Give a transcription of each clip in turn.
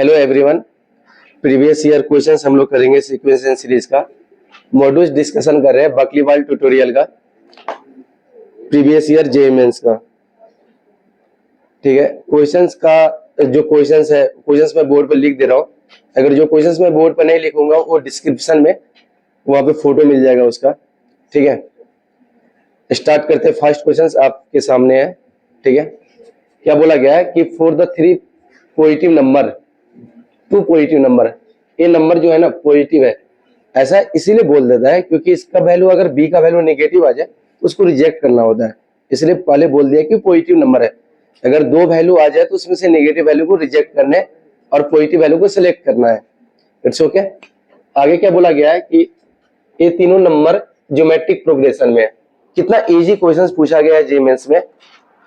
Hello everyone. Previous year questions हम लोग करेंगे सीक्वेंस सीरीज का। मॉड्यूल्स डिस्कशन कर रहे हैं बकलीवाल ट्यूटोरियल का, प्रीवियस ईयर जेईई मेंस का। ठीक है, क्वेश्चंस का जो क्वेश्चंस है, क्वेश्चंस मैं बोर्ड पर लिख दे रहा हूँ। अगर जो क्वेश्चंस मैं बोर्ड पर नहीं लिखूंगा वो डिस्क्रिप्शन में वहां पे फोटो मिल जाएगा उसका। ठीक है, स्टार्ट करते हैं। फर्स्ट क्वेश्चंस आपके सामने है। ठीक है, क्या बोला गया है कि for the 3 positive number, 2 positive number, ये नंबर जो है ना पॉजिटिव है, ऐसा इसीलिए बोल देता है क्योंकि इसका वैल्यू अगर बी का वैल्यू नेगेटिव आ जाए उसको रिजेक्ट करना होता है, इसलिए पहले बोल दिया कि पॉजिटिव नंबर है। अगर 2 वैल्यू आ जाए तो उसमें से नेगेटिव वैल्यू को रिजेक्ट करने और पॉजिटिव वैल्यू को सिलेक्ट करना है। It's okay. आगे क्या बोला गया है कि ये तीनों नंबर ज्योमेट्रिक प्रोग्रेशन में है। कितना इजी क्वेश्चन पूछा गया है जेईई मेंस में,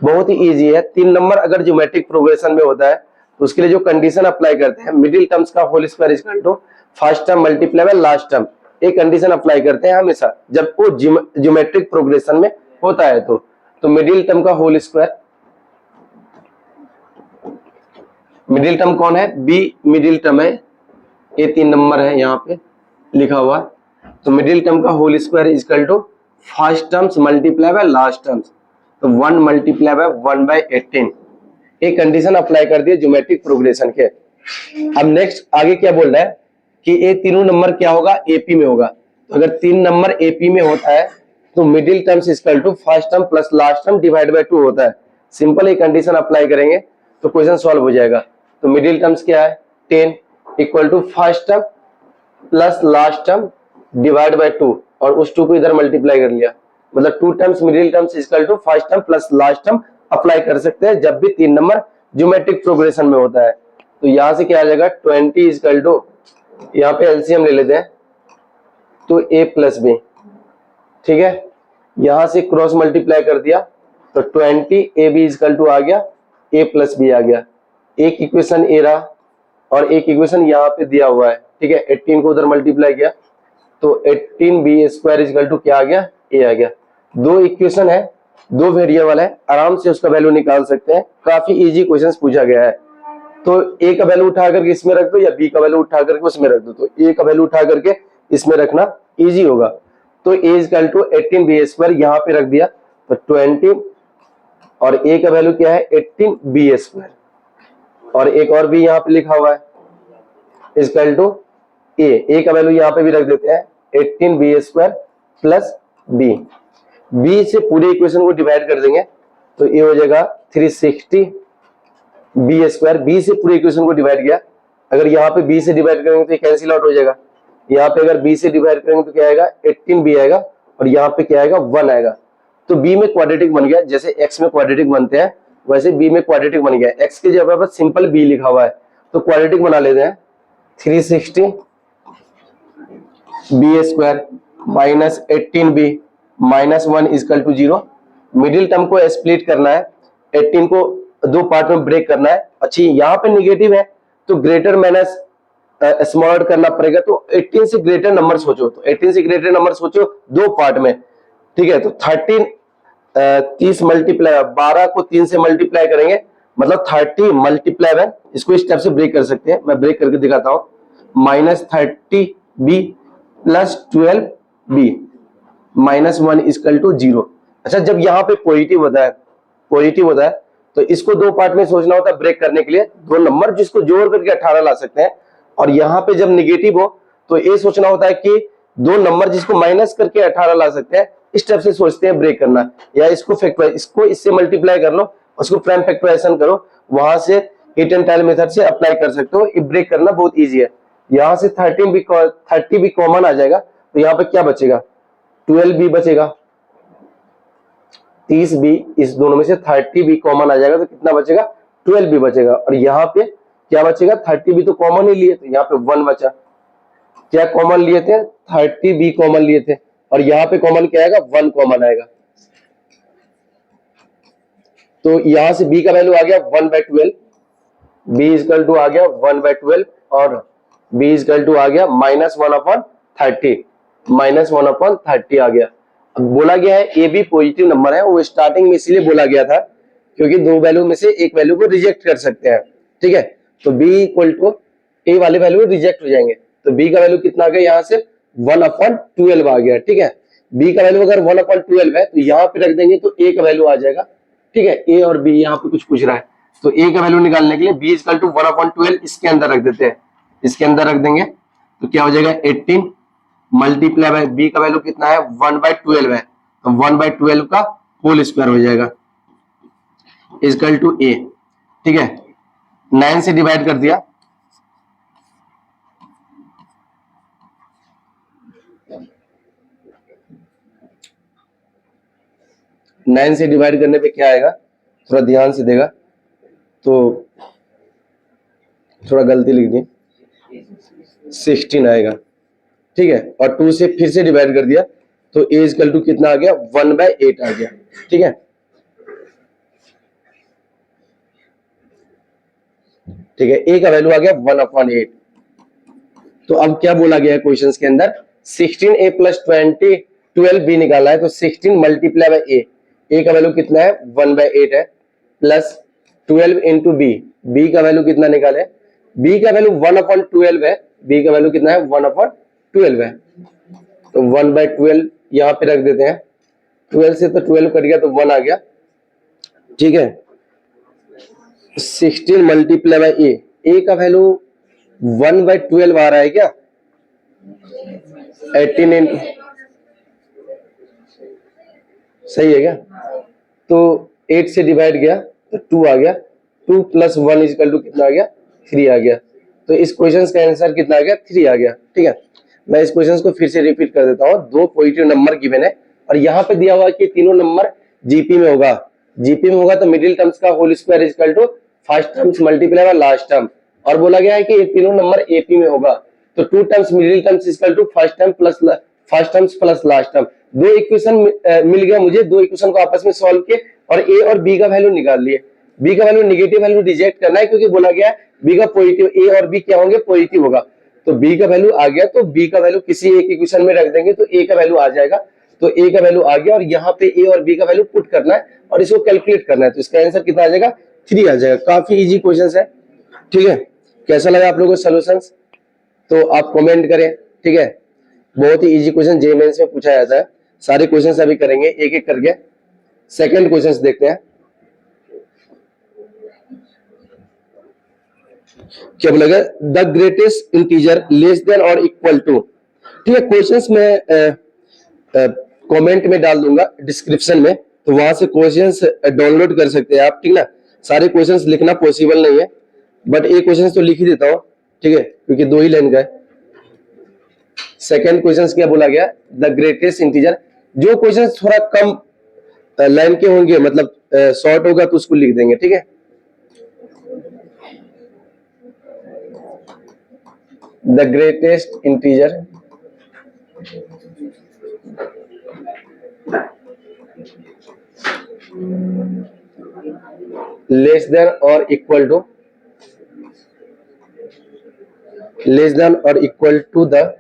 बहुत ही इजी है। 3 नंबर अगर ज्योमेट्रिक प्रोग्रेशन में होता है तो उसके लिए जो कंडीशन अप्लाई करते हैं, मिडिल टर्म्स का whole square equal to first term multiply by last term, ये कंडीशन अप्लाई करते हैं हमेशा जब वो ज्योमेट्रिक प्रोग्रेशन में होता है। तो मिडिल टर्म का होल स्क्वायर, मिडिल टर्म कौन है? बी मिडिल टर्म है, ये 3 नंबर है यहाँ पे लिखा हुआ। तो मिडिल टर्म का whole square equal to first terms multiply by last terms, तो 1 मल्टीप्लाई बाय 1/18, एक कंडीशन अप्लाई कर दिए ज्योमेट्रिक प्रोग्रेशन के। अब नेक्स्ट आगे क्या बोल रहा है कि ये तीनों नंबर क्या होगा? एपी में होगा। तो अगर 3 नंबर एपी में होता है तो middle terms equal to first term plus last term divide by 2 होता है। सिंपल ये कंडीशन अप्लाई करेंगे तो क्वेश्चन सॉल्व हो जाएगा। तो मिडिल टर्म्स क्या है? 10 equal to first term plus last term divide by 2, और उस 2 को इधर मल्टीप्लाई कर लिया, मतलब 2 terms middle terms equal to first term plus last term apply कर सकते हैं जब भी 3 नंबर ज्योमेट्रिक प्रोग्रेशन में होता है। तो यहां से क्या आ जाएगा? 20 इक्वल टू, यहाँ पे एलसीएम ले लेते हैं तो a प्लस बी। ठीक है, यहां से क्रॉस मल्टीप्लाई कर दिया तो 20 ab इक्वल टू आ गया, a प्लस बी आ गया। एक इक्वेशन ए रहा और एक इक्वेशन यहाँ पे दिया हुआ है। ठीक है, 18 को उधर मल्टीप्लाई किया तो 18b स्क्वायर इक्वल टू क्या आ गया? a आ गया। 2 इक्वेशन है, 2 वेरिएबल है, आराम से उसका वैल्यू निकाल सकते हैं। काफी इजी क्वेश्चन पूछा गया है। तो a का वैल्यू उठा करके इसमें रख दो या b का वैल्यू उठा करके उसमें रख दो, तो a का वैल्यू उठा करके इसमें रखना इजी होगा। तो a equal to 18b square यहाँ पे रख दिया तो 20, और a का वैल्यू क्या है? 18b स्क्वायर, और एक और b यहाँ पे लिखा हुआ है इक्वल टू a का वैल्यू यहाँ पे भी रख देते हैं 18b स्क्वायर प्लस b से पूरे इक्वेशन को डिवाइड कर देंगे तो ये हो जाएगा 360 b स्क्वायर। b से पूरे इक्वेशन को डिवाइड किया, अगर यहाँ पे b से डिवाइड करेंगे तो ये कैंसिल आउट हो जाएगा। यहाँ पे अगर b से डिवाइड करेंगे तो क्या आएगा? 18b आएगा, और यहाँ पे क्या आएगा? 1 आएगा। तो b में क्वाड्रेटिक बन गया, जैसे x में क्वाड्रेटिक बनते हैं वैसे b में क्वाड्रेटिक बन गया। x की जगह पर सिंपल b लिखा हुआ है तो क्वाड्रेटिक बना लेते हैं। 360 b square minus 18b minus 1 equal to 0। Middle term को स्प्लिट करना है, 18 को 2 पार्ट में ब्रेक करना है। अच्छी, यहाँ पे नेगेटिव है तो ग्रेटर माइनस स्मॉलर करना पड़ेगा। तो 18 से ग्रेटर नंबर सोचो, तो 18 से ग्रेटर नंबर सोचो 2 पार्ट में। ठीक है, तो 30 मल्टीप्लाई 12 को 3 से मल्टीप्लाई करेंगे मतलब 30 मल्टीप्लाई है। इसको इस टाइप से ब्रेक कर सकते हैं, मैं ब्रेक करके दिखाता हूं। Minus 30b plus 12b minus 1 equal to 0। अच्छा, जब यहाँ पे पॉजिटिव होता है तो इसको 2 पार्ट में सोचना होता है ब्रेक करने के लिए, 2 नंबर जिसको जोड़ करके 18 ला सकते हैं। और यहाँ पे जब निगेटिव हो तो ये सोचना होता है कि 2 नंबर जिसको माइनस करके 18 ला सकते हैं। इस टाइप से सोचते हैं ब्रेक करना, या इसको फैक्टराइज, इसको इससे मल्टीप्लाई कर लो, उसको प्राइम फैक्टराइजेशन करो, वहां से हीट एंड टाइल मेथड से अप्लाई कर सकते हो। ये ब्रेक करना बहुत ईजी है। यहाँ से 30 भी कॉमन आ जाएगा तो यहाँ पे क्या बचेगा? 12b बचेगा। 30b, इस दोनों में से 30b कॉमन आ जाएगा तो कितना बचेगा? 12b बचेगा। और यहाँ पे क्या बचेगा? 30b तो कॉमन ही लिए, तो यहाँ पे 1 बचा। क्या कॉमन लिए थे? 30b कॉमन लिए थे, और यहाँ पे कॉमन क्या आएगा? 1 कॉमन आएगा। तो यहां से b का वैल्यू आ गया 1/12, b इक्वल टू आ गया 1/12, और b इक्वल टू आ गया -1/30, -1/30 आ गया। अब बोला गया है ए बी पॉजिटिव नंबर है, वो स्टार्टिंग में इसलिए बोला गया था क्योंकि 2 वैल्यू में से एक वैल्यू को रिजेक्ट कर सकते हैं। ठीक है, तो b इक्वल टू ए वाले वैल्यू रिजेक्ट हो जाएंगे। तो बी का वैल्यू कितना आ गया, यहाँ से 1/12 आ गया। ठीक है, बी का वैल्यू अगर 1/12 है तो यहाँ पे रख देंगे तो ए का वैल्यू आ जाएगा। ठीक है, ए और बी यहाँ पे कुछ पूछ रहा है, तो ए का वैल्यू निकालने के लिए बी इक्वल टू 1/12 इसके अंदर रख देते हैं, इसके अंदर रख देंगे तो क्या हो जाएगा 18 मल्टीप्लाई बाय बी का वैल्यू कितना है 1/12 है, तो 1/12 का होल स्क्वायर हो जाएगा इक्वल टू ए। ठीक है, 9 से डिवाइड कर दिया, नाइन से डिवाइड करने पे क्या आएगा, थोड़ा ध्यान से देगा तो थोड़ा गलती लिख दी, 16 आएगा। ठीक है, और 2 से फिर से डिवाइड कर दिया तो ए इक्वल टू कितना आ गया 1/8 आ गया। ठीक है, ठीक है, ए का वैल्यू आ गया 1/8। तो अब क्या बोला गया है क्वेश्चंस के अंदर, 16a + 12b निकालना है, तो 16 मल्टीप्लाई बाय ए का वैल्यू कितना है 1/8 है, प्लस 12 इंटू बी का वैल्यू कितना निकाले, बी का वैल्यू 1/12 है, बी का वैल्यू कितना है 1/12 है, तो 1/12 यहाँ पे रख देते हैं, 12 से तो 12 कट गया तो 1 आ गया। ठीक है, 16 मल्टीप्लाई बाय ए का वैल्यू 1/12 आ रहा है क्या, 18 इंटू, सही है क्या, तो 8 से डिवाइड किया तो 2 आ गया, 2 + 1 इक्वल टू कितना आ गया 3 आ गया। तो इस क्वेश्चन का आंसर कितना आ गया 3 आ गया। ठीक है, मैं इस क्वेश्चन को फिर से रिपीट कर देता हूँ, दो पॉजिटिव नंबर गिवन है और यहाँ पे दिया हुआ कि तीनों नंबर जीपी में होगा, जीपी में होगा तो मिडिल टर्म्स का whole square equal to first terms multiply by last term, और बोला गया है कि ये तीनों नंबर एपी में होगा तो 2 terms middle terms equal to first terms plus last term. दो इक्वेशन मिल गया मुझे, दो इक्वेशन को आपस में सॉल्व किए और ए और बी का वैल्यू निकाल लिए। बी का वैल्यू नेगेटिव वैल्यू रिजेक्ट करना है क्योंकि बोला गया है बी का पॉजिटिव, ए और बी क्या होंगे पॉजिटिव होगा, तो बी का वैल्यू आ गया तो बी का वैल्यू किसी एक इक्वेशन में रख देंगे तो ए का वैल्यू आ जाएगा, तो ए का वैल्यू आ गया और यहाँ पे ए और बी का वैल्यू पुट करना है और इसको कैलकुलेट करना है, तो इसका आंसर कितना आ जाएगा 3 आ जाएगा। काफी इजी क्वेश्चन है। ठीक है, कैसा लगा आप लोगों को सॉल्यूशंस, तो आप कमेंट करें। ठीक है, बहुत ही इजी क्वेश्चन जेईई मेंस में पूछा जाता है, सारे क्वेश्चंस अभी करेंगे एक एक करके। सेकंड क्वेश्चंस देखते हैं, क्या बोला गया, the greatest integer less than और इक्वल टू। ठीक है, क्वेश्चंस में कमेंट में डाल दूंगा डिस्क्रिप्शन में, तो वहां से क्वेश्चंस डाउनलोड कर सकते हैं आप। ठीक ना, सारे क्वेश्चंस लिखना पॉसिबल नहीं है बट एक क्वेश्चन तो लिख ही देता हूं। ठीक है, क्योंकि 2 ही लाइन का है। सेकंड क्वेश्चन क्या बोला गया, द ग्रेटेस्ट इंटीजर, जो क्वेश्चन थोड़ा कम लाइन के होंगे मतलब शॉर्ट होगा तो उसको लिख देंगे। ठीक है, the greatest integer less than और equal to the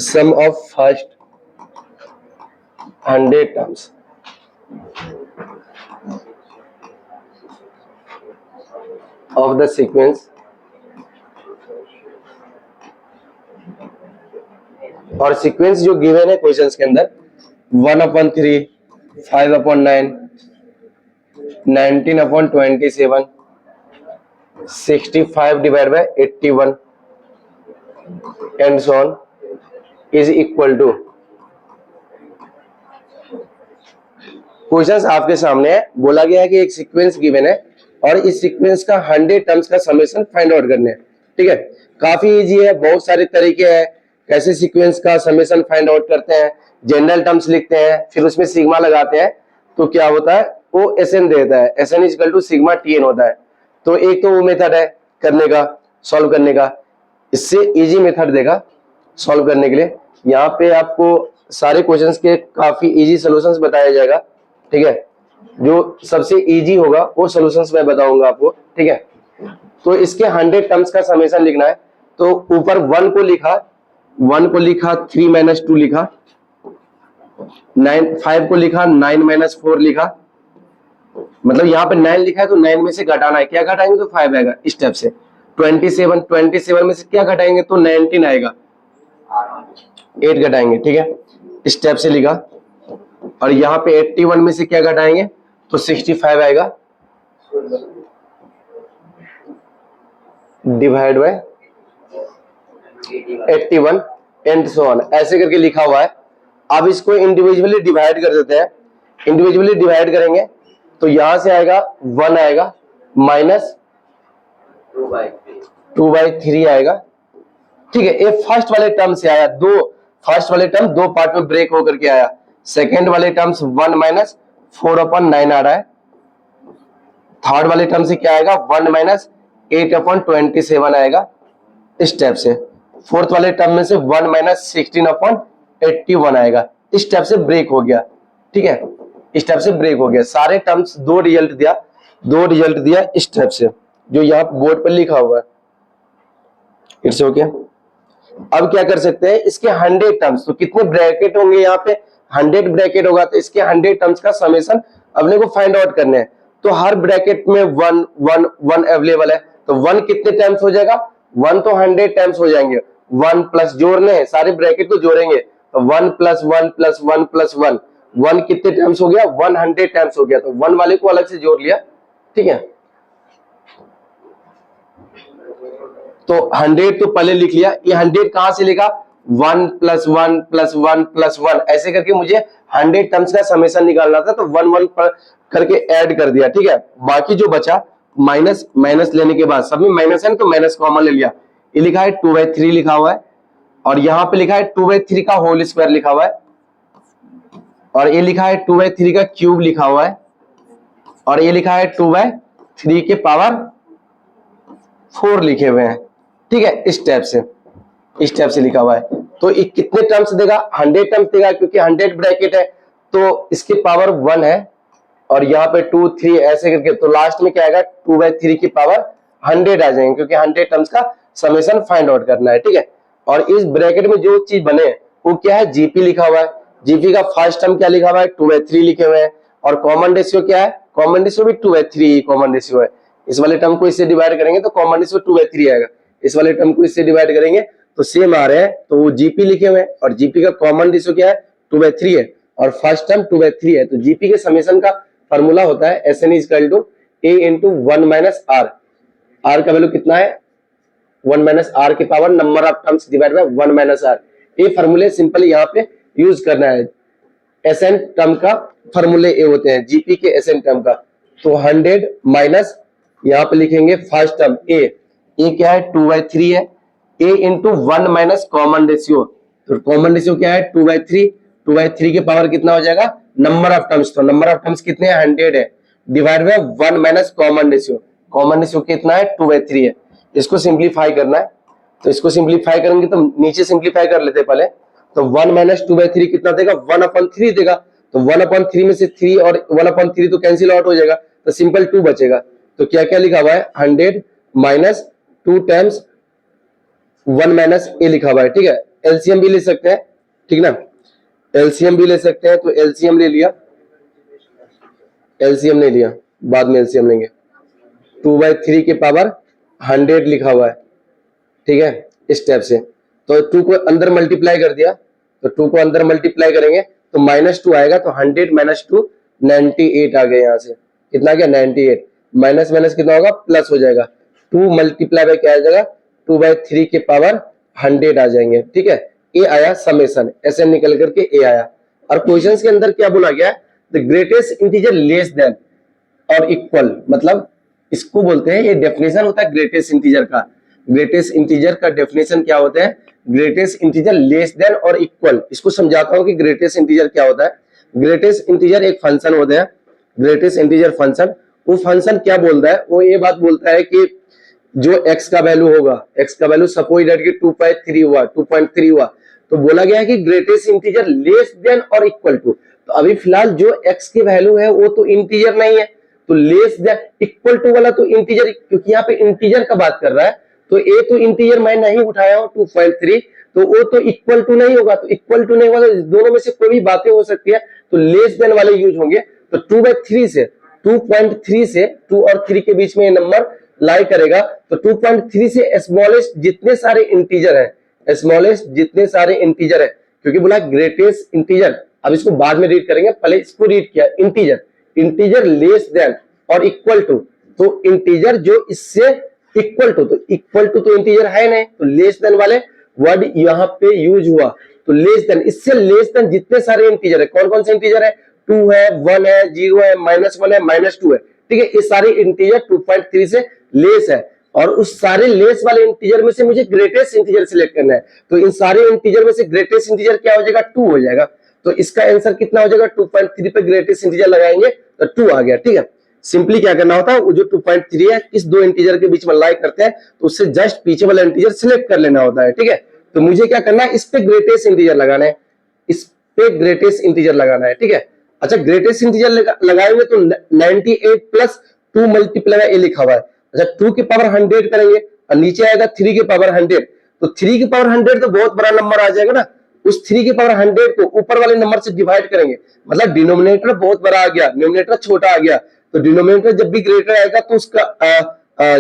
sum of first 100 terms of the sequence और सीक्वेंस जो गिवन है क्वेश्चंस के अंदर 1/3, 5/9, 19/27, 65/81 and so on is equal to। Questions आपके सामने है, बोला गया है कि एक सीक्वेंस गिवन है और इस सीक्वेंस का 100 टर्म्स का समेशन फाइंड आउट करने हैं। ठीक है, काफी इजी है, बहुत सारे तरीके हैं कैसे सीक्वेंस का समेशन फाइंड आउट करते हैं। जनरल टर्म्स लिखते हैं, फिर उसमें सिग्मा लगाते हैं तो क्या होता है वो एसएन देता है, SN equal to sigma TN होता है। तो एक तो वो मेथड है करने का, सॉल्व करने का, इससे इजी मेथड देगा सॉल्व करने के लिए। यहाँ पे आपको सारे क्वेश्चंस के काफी इजी सॉल्यूशंस बताया जाएगा। ठीक है, जो सबसे इजी होगा वो सॉल्यूशंस मैं बताऊंगा आपको। ठीक है, तो इसके 100 टर्म्स का समेशन लिखना है, तो ऊपर 1 को लिखा, 3 - 2 लिखा, 5 को लिखा, 9 - 4 लिखा, मतलब यहाँ पे 9 लिखा है तो 9 में से घटाना है, क्या घटाएंगे तो 5 आएगा इस स्टेप से। 27 में से क्या घटाएंगे तो 19 आएगा, 8 घटाएंगे, ठीक है, इस स्टेप से लिखा। और यहाँ पे 81 में से क्या घटाएंगे तो 65 आएगा, divide by 81 and so on, ऐसे करके लिखा हुआ है। अब इसको इंडिविजुअली डिवाइड कर देते हैं। इंडिविजुअली डिवाइड करेंगे तो यहां से आएगा 1 आएगा माइनस 2/3 आएगा, ठीक है। ये फर्स्ट वाले टर्म से आया, फर्स्ट वाले टर्म 2 पार्ट में ब्रेक होकर के आया। सेकेंड वाले टर्म्स 1 माइनस 4/9 आ रहा है। थर्ड वाले टर्म से क्या आएगा 1 माइनस 8/27 आएगा इस स्टेप से। फोर्थ वाले टर्म में से 1 माइनस 16/81 आएगा, इस स्टेप से ब्रेक हो गया, ठीक है, इस स्टेप से ब्रेक हो गया। सारे टर्म्स 2 रिजल्ट दिया इस स्टेप से, जो यहाँ बोर्ड पर लिखा हुआ है। It's okay. अब क्या कर सकते हैं, इसके 100 टर्म्स, तो कितने ब्रैकेट होंगे यहाँ पे 100 ब्रैकेट होगा, तो इसके 100 टर्म्स का समेशन अपने को फाइंड आउट करने हैं। तो हर ब्रैकेट में 1 1 1 अवेलेबल है, तो 1 कितने टाइम्स हो जाएगा, 1 तो 100 टाइम्स हो जाएंगे। 1 प्लस जोड़ने हैं, सारे ब्रैकेट को जोड़ेंगे तो 1 प्लस 1 प्लस 1 प्लस 1, 1 कितने टाइम्स हो गया 100 टाइम्स हो गया, तो 1 वाले को अलग से जोड़ लिया, ठीक है। तो 100 तो पहले लिख लिया, ये 100 कहां से लिखा 1 प्लस 1 प्लस 1 प्लस 1, ऐसे करके मुझे 100 टर्म्स का समेशन निकालना था, तो 1 1 करके ऐड कर दिया, ठीक है। बाकी जो बचा माइनस लेने के बाद, सब में माइनस है ना, तो माइनस कॉमन ले लिया। ये लिखा है 2/3 लिखा हुआ है, और यहाँ पे लिखा है 2/3 का होल स्क्वायर लिखा हुआ है, और ये लिखा है 2/3 का क्यूब लिखा हुआ है, और ये लिखा है 2/3 के पावर 4 लिखे हुए हैं, ठीक है, इस टाइप से लिखा हुआ है। तो ये कितने टर्म्स देगा 100 टर्म्स देगा, क्योंकि 100 ब्रैकेट है तो इसकी पावर 1 है, और यहाँ पे 2 3 ऐसे करके, तो लास्ट में क्या आएगा 2/3 की पावर 100 आ जाएंगे, क्योंकि 100 टर्म्स का समेशन फाइंड आउट करना है, ठीक है। और इस ब्रैकेट में जो चीज बने वो क्या है, जीपी लिखा हुआ है। जीपी का फर्स्ट टर्म क्या लिखा हुआ है 2/3 लिखे हुए हैं, और कॉमन रेशियो क्या है, कॉमन रेशियो भी 2/3 कॉमन रेशियो है। इस वाले टर्म को इससे डिवाइड करेंगे तो कॉमन रेशियो 2/3 आएगा, इस वाले टर्म को इससे डिवाइड करेंगे तो सेम आ रहे हैं, तो वो जीपी लिखे हुए हैं, और जीपी का कॉमन रेशियो क्या है 2/3 है, और फर्स्ट टर्म 2/3 है। तो जीपी के समेशन का फॉर्मूला होता है SN = A × 1 - R। R का वैल्यू कितना है 1 - R के power number of terms divide by 1 - R। ये फॉर्मूले सिंपल यहाँ पे यूज करना है। SN टर्म का फॉर्मूले ये होते हैं, जीपी के SN टर्म का। तो 100 माइनस यहाँ पे लिखेंगे फर्स्ट टर्म A क्या है 2/3 है, A × 1 - कॉमन रेशियो, तो कॉमन रेशियो क्या है 2/3 के पावर कितना हो जाएगा नंबर ऑफ टर्म्स, तो नंबर ऑफ टर्म्स कितने हैं 100 है, डिवाइड बाय 1 - कॉमन रेशियो कितना है 2/3 है। इसको सिंप्लीफाई करना है, तो इसको सिंप्लीफाई करेंगे तो नीचे सिंप्लीफाई कर लेते पहले, तो 1 - 2/3 कितना देगा 1/3 देगा, तो 1/3 में से 3 और 1/3 तो कैंसिल आउट हो जाएगा, तो सिंपल 2 बचेगा। तो क्या क्या लिखा हुआ है 100 माइनस 2 टाइम्स 1 - A लिखा हुआ है, ठीक है। एलसीएम भी ले सकते हैं, ठीक ना, एलसीएम भी ले सकते हैं, तो एलसीएम ले लिया, एलसीएम नहीं लिया, बाद में एलसीएम लेंगे। 2/3 के पावर 100 लिखा हुआ है, ठीक है, इस टाइप से। तो 2 को अंदर मल्टीप्लाई कर दिया, तो 2 को अंदर मल्टीप्लाई करेंगे तो -2 आएगा, तो 100 - 2 98 आ गया, यहाँ से कितना गया 98, माइनस माइनस कितना होगा प्लस हो जाएगा, 2 मल्टीप्लाई बाय क्या आ जाएगा 2/3 के पावर 100 आ जाएंगे, ठीक है। ए आया समेशन, ऐसे निकल करके ए आया। और क्वेश्चंस के अंदर क्या बोला गया, the greatest integer less than और इक्वल, मतलब इसको बोलते हैं, ये डेफिनेशन होता है ग्रेटेस्ट इंटीजर का। ग्रेटेस्ट इंटीजर का डेफिनेशन क्या होता है, ग्रेटेस्ट इंटीजर लेस देन और इक्वल। इसको समझाता हूं कि ग्रेटेस्ट इंटीजर क्या होता है। ग्रेटेस्ट इंटीजर एक फंक्शन होता है, ग्रेटेस्ट इंटीजर फंक्शन, वो फंक्शन क्या बोलता है, वो ये बात बोलता है कि जो x का वैल्यू होगा, x का वैल्यू सपोज दैट कि 2.3 हुआ, 2.3 हुआ, तो बोला गया है कि ग्रेटेस्ट इंटीजर लेस देन और इक्वल टू। तो अभी फिलहाल जो x की वैल्यू है वो तो इंटीजर नहीं है, तो लेस देन इक्वल टू वाला तो इंटीजर, क्योंकि यहाँ पे इंटीजर का बात कर रहा है, तो ए तो इंटीजर मैं नहीं उठाया हूं 2.3, तो वो तो इक्वल टू नहीं होगा, तो इक्वल टू नहीं होगा तो दोनों में से कोई भी बातें हो सकती है, तो लेस देन वाले यूज होंगे। तो 2/3 से 2.3 से 2 और 3 के बीच में ये नंबर लाई करेगा। तो 2.3 से स्मॉलेस्ट जितने सारे इंटीजर है, स्मॉलेस्ट जितने सारे इंटीजर है, क्योंकि बोला ग्रेटेस्ट इंटीजर, अब इसको बाद में रीड करेंगे, पहले इसको रीड किया। इंटीजर, इंटीजर लेस देन और इक्वल टू, तो इंटीजर जो इससे इक्वल टू, तो इक्वल टू तो इंटीजर है नहीं, तो लेस देन वाले वर्ड यहाँ पे यूज हुआ। तो लेस देन, इससे लेस देन जितने सारे इंटीजर है, कौन कौन से इंटीजर है, 2 है, 1 है, 0 है, -1 है, -2 है, ठीक है। ये सारे इंटीजर 2.3 से लेस है, और उस सारे लेस वाले इंटीजर में से मुझे ग्रेटेस्ट इंटीजर सिलेक्ट करना है। तो इन सारे इंटीजर में से ग्रेटेस्ट इंटीजर क्या हो जाएगा, 2 हो जाएगा। तो इसका आंसर कितना हो जाएगा, 2.3 पे ग्रेटेस्ट इंटीजर लगाएंगे तो 2 आ गया, ठीक है। सिंपली क्या करना होता है, वो जो 2.3 है किस दो इंटीजर के बीच में लाई करते हैं, तो उससे जस्ट पीछे वाला इंटीजर सिलेक्ट कर लेना होता है, ठीक है। तो मुझे क्या करना है, इस पे ग्रेटेस्ट इंटीजर लगाना है, इस पे ग्रेटेस्ट इंटीजर लगाना है, ठीक है। अच्छा, ग्रेटेस्ट इंटीजर लगाएंगे तो 98 प्लस 2 मल्टीप्लाई ए लिखा हुआ है। अच्छा, 2 की पावर 100 करेंगे और नीचे आएगा 3 की पावर 100, तो 3 की पावर 100 तो बहुत बड़ा नंबर आ जाएगा ना। उस 3 की पावर 100 को ऊपर वाले नंबर से डिवाइड करेंगे, मतलब डिनोमिनेटर बहुत बड़ा आ गया, न्यूमरेटर छोटा आ गया। तो डिनोमिनेटर जब भी ग्रेटर आएगा तो उसका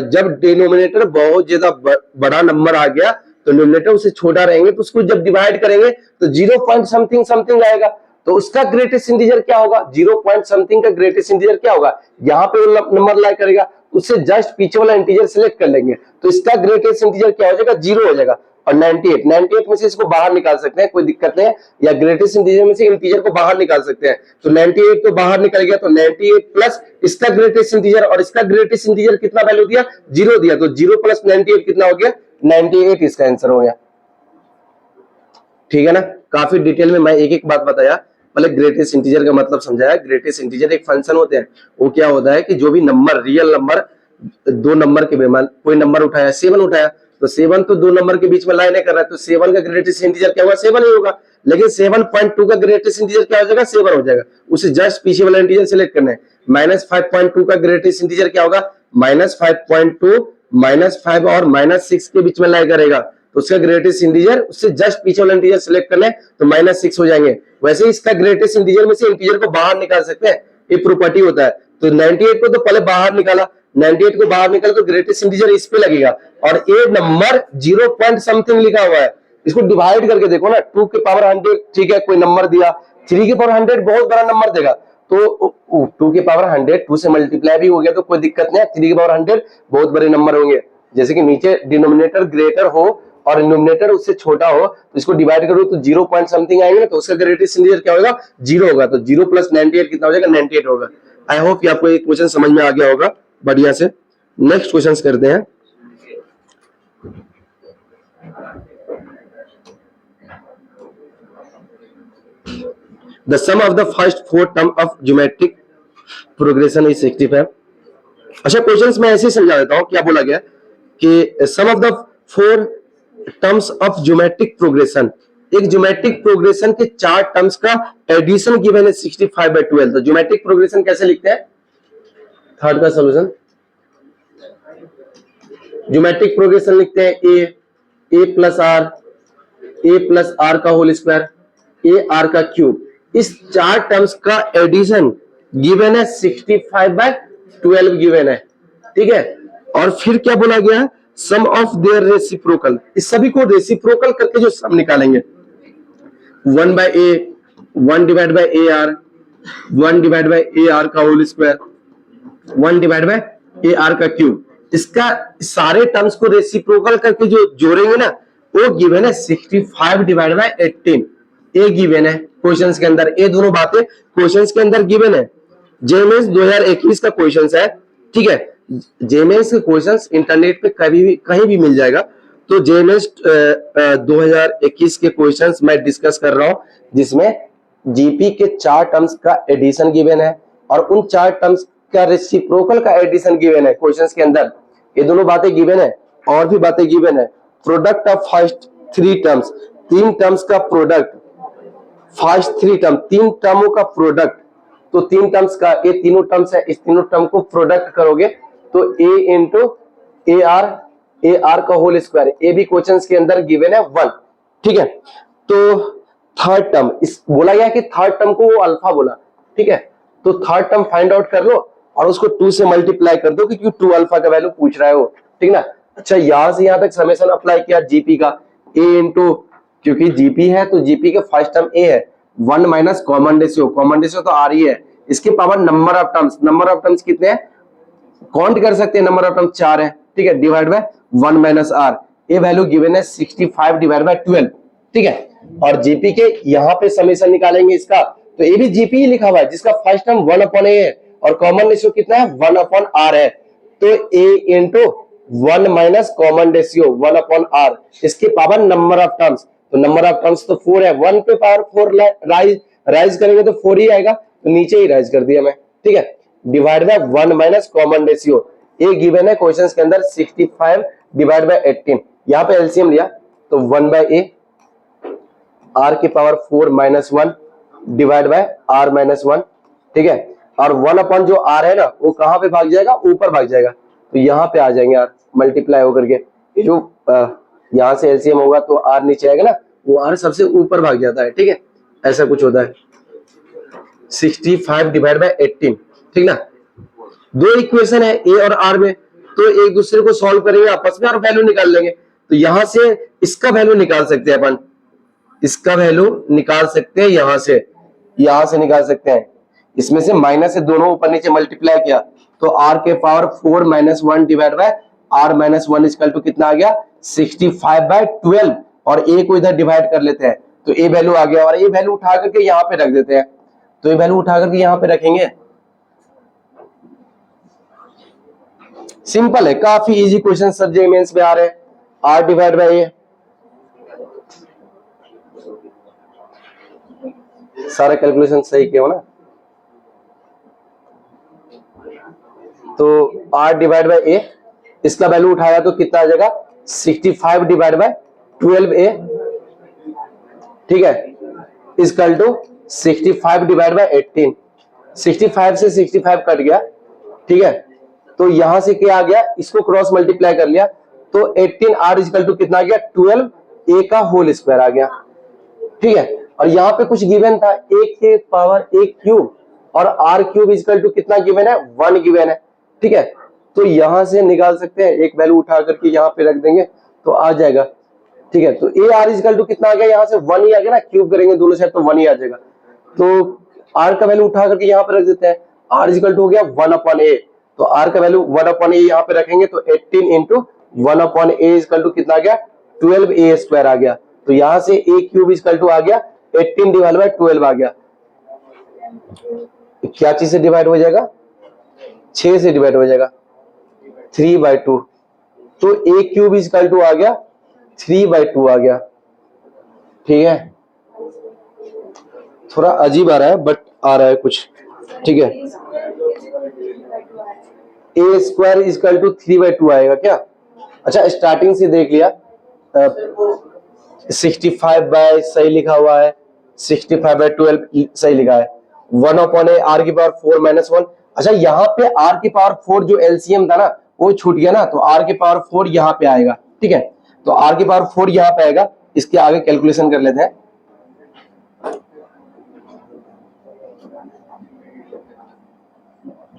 जब डिनोमिनेटर बहुत ज्यादा बड़ा नंबर आ गया तो न्यूमरेटर उससे छोटा रहेंगे, तो उसको जब डिवाइड करेंगे तो 0 पॉइंट समथिंग समथिंग आएगा। तो उसका ग्रेटेस्ट इंटीजर क्या होगा, 0 पॉइंट समथिंग का ग्रेटेस्ट इंटीजर क्या होगा, यहाँ पे नंबर लाई करेगा, उससे जस्ट पीछे वाला इंटीजर सिलेक्ट कर लेंगे, तो इसका ग्रेटेस्ट इंटीजर क्या हो जाएगा, 0 हो जाएगा। और 98 में से इसको बाहर निकाल सकते हैं, कोई दिक्कत नहीं है, या ग्रेटेस्ट इंटीजर में से इंटीजर को बाहर निकाल सकते हैं। तो 98 तो बाहर निकल गया, तो 98 प्लस इसका ग्रेटेस्ट इंटीजर, और इसका ग्रेटेस्ट इंटीजर कितना वैल्यू दिया, 0 दिया, तो 0 प्लस 98 कितना हो गया, 98 इसका आंसर हो गया, ठीक है ना। काफी डिटेल में मैं एक एक बात बताया, पहले ग्रेटेस्ट इंटीजर का मतलब समझाया। ग्रेटेस्ट इंटीजर एक फंक्शन होते हैं, वो क्या होता है कि जो भी नंबर, रियल नंबर, दो नंबर के बेमान, कोई नंबर उठाया 7 उठाया, तो 7 तो दो नंबर के बीच में लाई नहीं कर रहा है, तो 7 का ग्रेटेस्ट इंटीजर क्या होगा, 7 ही होगा। लेकिन 7.2 का ग्रेटेस्ट इंटीजर क्या हो जाएगा, 7 हो जाएगा, उसे जस्ट पीछे वाला इंटीजर सिलेक्ट करना है। -5.2 का ग्रेटेस्ट इंटीजर क्या होगा, -5.2, -5 और -6 के बीच में लाई करेगा, तो उसका ग्रेटेस्ट इंटीजर, उससे जस्ट पीछे वाला इंटीजर सिलेक्ट करना है, तो -6 हो जाएंगे। वैसे ही इसका ग्रेटेस्ट इंटीजर में से इंटीजर को बाहर निकाल सकते हैं, ये प्रॉपर्टी होता है। तो 98 को तो पहले बाहर निकाला, 98 को बाहर निकाला तो ग्रेटेस्ट इंटीजर इस पे लगेगा, और ये नंबर 0 पॉइंट समथिंग लिखा हुआ है, इसको डिवाइड करके देखो ना, 2 की पावर 100, ठीक है, कोई नंबर दिया, 3 की पावर 100 बहुत बड़ा नंबर देगा, तो 2 की पावर 100 2 से मल्टीप्लाई भी हो गया तो कोई दिक्कत नहीं है, 3 की पावर 100 बहुत बड़े नंबर होंगे। जैसे कि नीचे डिनोमिनेटर ग्रेटर हो और न्यूमरेटर उससे छोटा हो, तो इसको डिवाइड करो तो 0 पॉइंट समथिंग आएंगे, तो उसका ग्रेटेस्ट इंटीजर क्या होगा, 0 होगा, तो 0 प्लस 98 कितना हो जाएगा, 98 होगा। आई होप कि आपको एक क्वेश्चन समझ में आ गया होगा बढ़िया से। नेक्स्ट क्वेश्चन करते हैं। The sum of the first 4 term of geometric progression is 65। अच्छा, क्वेश्चंस में ऐसे समझा देता हूं, क्या बोला गया कि sum of the 4 terms of geometric progression, एक ज्योमेट्रिक प्रोग्रेशन के 4 टर्म्स का एडिशन गिवन है 65/12। तो ज्योमेट्रिक प्रोग्रेशन कैसे लिखते हैं, थर्ड का सॉल्यूशन, ज्योमेट्रिक प्रोग्रेशन लिखते हैं ए प्लस आर का होल स्क्वायर, ए आर का क्यूब, इस 4 टर्म्स का एडिशन गिवन है 65/12 गिवन है, ठीक है। और फिर क्या बोला गया, सम ऑफ देयर रेसिप्रोकल, इस सभी को रेसिप्रोकल करके जो सम निकालेंगे, 1/a, 1/ar, 1/ar का होल स्क्वायर, 1/ar का क्यूब, इसका सारे टर्म्स को रेसिप्रोकल करके जो जोड़ेंगे ना, वो गिवन है 65/18। ए गिवन है क्वेश्चंस के अंदर, ये दोनों बातें क्वेश्चंस के अंदर गिवन है। जेएमएस 2021 का क्वेश्चंस है, ठीक है। जेएमएस के क्वेश्चंस इंटरनेट पे कहीं भी मिल जाएगा। तो जेएमएस 2021 के क्वेश्चंस मैं डिस्कस कर रहा हूं, जिसमें जीपी के 4 टर्म्स का एडिशन गिवन है और उन 4 टर्म्स का रेसिप्रोकल का एडिशन गिवन है क्वेश्चंस के अंदर। ये दोनों बातें गिवन है, और भी बातें गिवन है। Product of first 3 terms, 3 terms का प्रोडक्ट, फर्स्ट 3 टर्म, 3 टर्मों का प्रोडक्ट, तो 3 टर्म्स का, ये तीनों टर्म्स है, इस तीनों टर्म को प्रोडक्ट करोगे तो a इंटू ए आर का होल स्क्वायर, ए भी क्वेश्चंस के अंदर गिवन है 1, ठीक है। तो थर्ड टर्म, इस बोला गया कि थर्ड टर्म को वो अल्फा बोला, ठीक है। तो थर्ड टर्म फाइंड आउट कर लो और उसको 2 से मल्टीप्लाई कर दो क्योंकि 2 अल्फा का वैल्यू पूछ रहा है वो, ठीक ना। अच्छा यहां से यहां तक समेशन अप्लाई किया जीपी का, ए इंटू, क्योंकि जीपी है तो जीपी के फर्स्ट टर्म ए है, 1 माइनस कॉमन रेशियो तो आर ही है, इसके पावर नंबर ऑफ टर्म्स कितने हैं काउंट कर सकते हैं, नंबर ऑफ टर्म्स 4 है, ठीक है, डिवाइड बाय 1 माइनस आर, ये वैल्यू गिवन है 65 डिवाइड बाय 12, ठीक है। और जीपी के यहाँ पे समेशन निकालेंगे इसका, तो ये भी जीपी ही लिखा हुआ है जिसका फर्स्ट टर्म 1 अपॉन ए है और कॉमन रेशियो कितना है 1 अपॉन आर है, तो a into 1 minus common ratio 1 upon r, इसके पावर नंबर ऑफ टर्म्स, तो नंबर ऑफ टर्म्स तो 4 है, 1 पे पावर 4 राइज करेंगे तो 4 ही आएगा, तो नीचे ही राइज कर दिया मैं, ठीक है, divide by 1 minus common ratio, ये गिवन है क्वेश्चंस के अंदर 65 डिवाइड बाय 18, यहाँ पे एलसीएम लिया तो 1 बाय ए आर की power 4 minus 1 divide by R minus 1, ठीक है, और 1 अपॉन जो आर है ना वो कहां पे भाग जाएगा, ऊपर भाग जाएगा, तो यहाँ पे आ जाएंगे आर मल्टीप्लाई होकर के, ये जो यहां से एलसीएम होगा तो आर नीचे आएगा ना, वो आर सबसे ऊपर भाग जाता है, ठीक है, ऐसा कुछ होता है 65 डिवाइड बाय 18, ठीक ना। दो इक्वेशन है ए और आर में, तो एक दूसरे को सॉल्व करेंगे आपस में और वैल्यू निकाल लेंगे, तो यहां से इसका वैल्यू निकाल सकते हैं अपन, इसका वैल्यू निकाल सकते हैं, यहां से निकाल सकते हैं, इसमें से माइनस से दोनों ऊपर नीचे मल्टीप्लाई किया तो आर के power 4 minus 1 divide by R minus 1 equal to कितना आ गया 65 बाय 12, और ए को इधर डिवाइड कर लेते हैं तो ए वैल्यू आ गया, और ये वैल्यू उठा करके यहाँ पे रख देते हैं, तो ये वैल्यू उठा करके यहाँ पे रखेंगे, सिंपल है, काफी इजी क्वेश्चन सर जे मेंस में आ रहे हैं, आर डिवाइड बाय ए, सारा कैलकुलेशन सही किया हो ना, तो r डिवाइड बाय ए, इसका वैल्यू उठाया तो कितना आ जाएगा 65 डिवाइड बाय 12a, ठीक है, इक्वल टू 65 डिवाइड बाय 18, 65 से 65 कट गया, ठीक है, तो यहां से क्या आ गया, इसको क्रॉस मल्टीप्लाई कर लिया तो 18r इक्वल टू कितना आ गया 12a का होल स्क्वायर आ गया, ठीक है, और यहाँ पे कुछ गिवन था a के पावर a क्यूब और r क्यूब इक्वल टू कितना गिवन है 1 गिवन है, ठीक है, तो यहां से निकाल सकते हैं, एक वैल्यू उठा करके यहाँ पे रख देंगे तो आ जाएगा, ठीक है, तो a r इक्वल टू कितना आ गया, यहाँ से 1 ही आ गया ना, क्यूब करेंगे दोनों साइड तो 1 ही आ जाएगा, तो r का वैल्यू उठा करके यहाँ पे रख देते हैं, r इक्वल टू हो गया 1 अपॉन a, तो r का वैल्यू 1 अपॉन a यहाँ पे रखेंगे तो 18 into 1 upon a equal to कितना आ गया 12a स्क्वायर आ गया, तो यहाँ से a क्यूब इक्वल टू आ गया 18 डिवाइड बाय 12 आ गया, क्या चीज से डिवाइड हो जाएगा 6 से डिवाइड हो जाएगा 3/2, तो a क्यूब इक्वल टू आ गया 3/2 आ गया, ठीक है, थोड़ा अजीब आ रहा है बट आ रहा है कुछ, ठीक है, a स्क्वायर इक्वल टू 3/2 आएगा क्या, अच्छा स्टार्टिंग से देख लिया 65 बाय सही लिखा हुआ है, 65 बाय 12 सही लिखा है, 1 अपॉन ए आर की पावर 4 माइनस 1, अच्छा यहाँ पे आर की पावर 4 जो एलसीएम था ना वो छूट गया ना, तो आर की पावर 4 यहाँ पे आएगा, ठीक है, तो आर की पावर 4 यहाँ पे आएगा, इसके आगे कैलकुलेशन कर लेते हैं,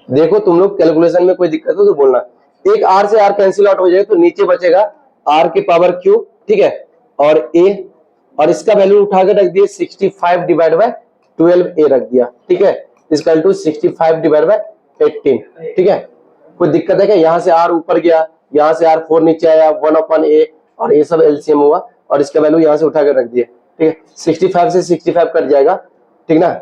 देखो तुम लोग कैलकुलेशन में कोई दिक्कत हो तो बोलना, एक आर से आर कैंसिल आउट हो जाए तो नीचे बचेगा आर की पावर क्यूब, ठीक है, और a, और इसका वैल्यू उठाकर रख दिए 65 डिवाइड बाय 12a रख दिया, ठीक है, इक्वल टू 65 डिवाइड बाय 18, ठीक है, कोई दिक्कत है क्या, यहाँ से r ऊपर गया, यहाँ से r 4 नीचे आया, 1 अपॉन a और ये सब एलसीएम हुआ और इसका वैल्यू यहाँ से उठाकर रख दिया, ठीक है, 65 से 65 कट जाएगा, ठीक ना,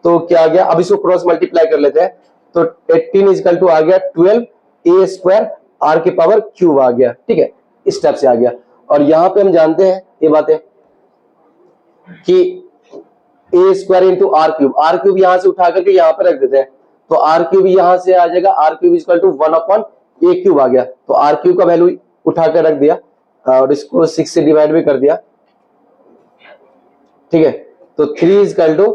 तो क्या आ गया, अब इसको क्रॉस मल्टीप्लाई कर लेते हैं, तो 18 इक्वल टू आ गया 12a स्क्वायर r की पावर क्यूब आ गया, ठीक है, इस टाइप से आ गया, और यहाँ पे हम जानते हैं ये बातें कि a square into R cube यहाँ से उठा करके यहाँ पे रख देते हैं, तो आर क्यूब यहाँ से आ जाएगा, r cube equal to 1 upon a cube आ गया, तो आर क्यूब का वैल्यू उठाकर रख दिया और इसको 6 से डिवाइड भी कर दिया, ठीक है, तो 3 equal to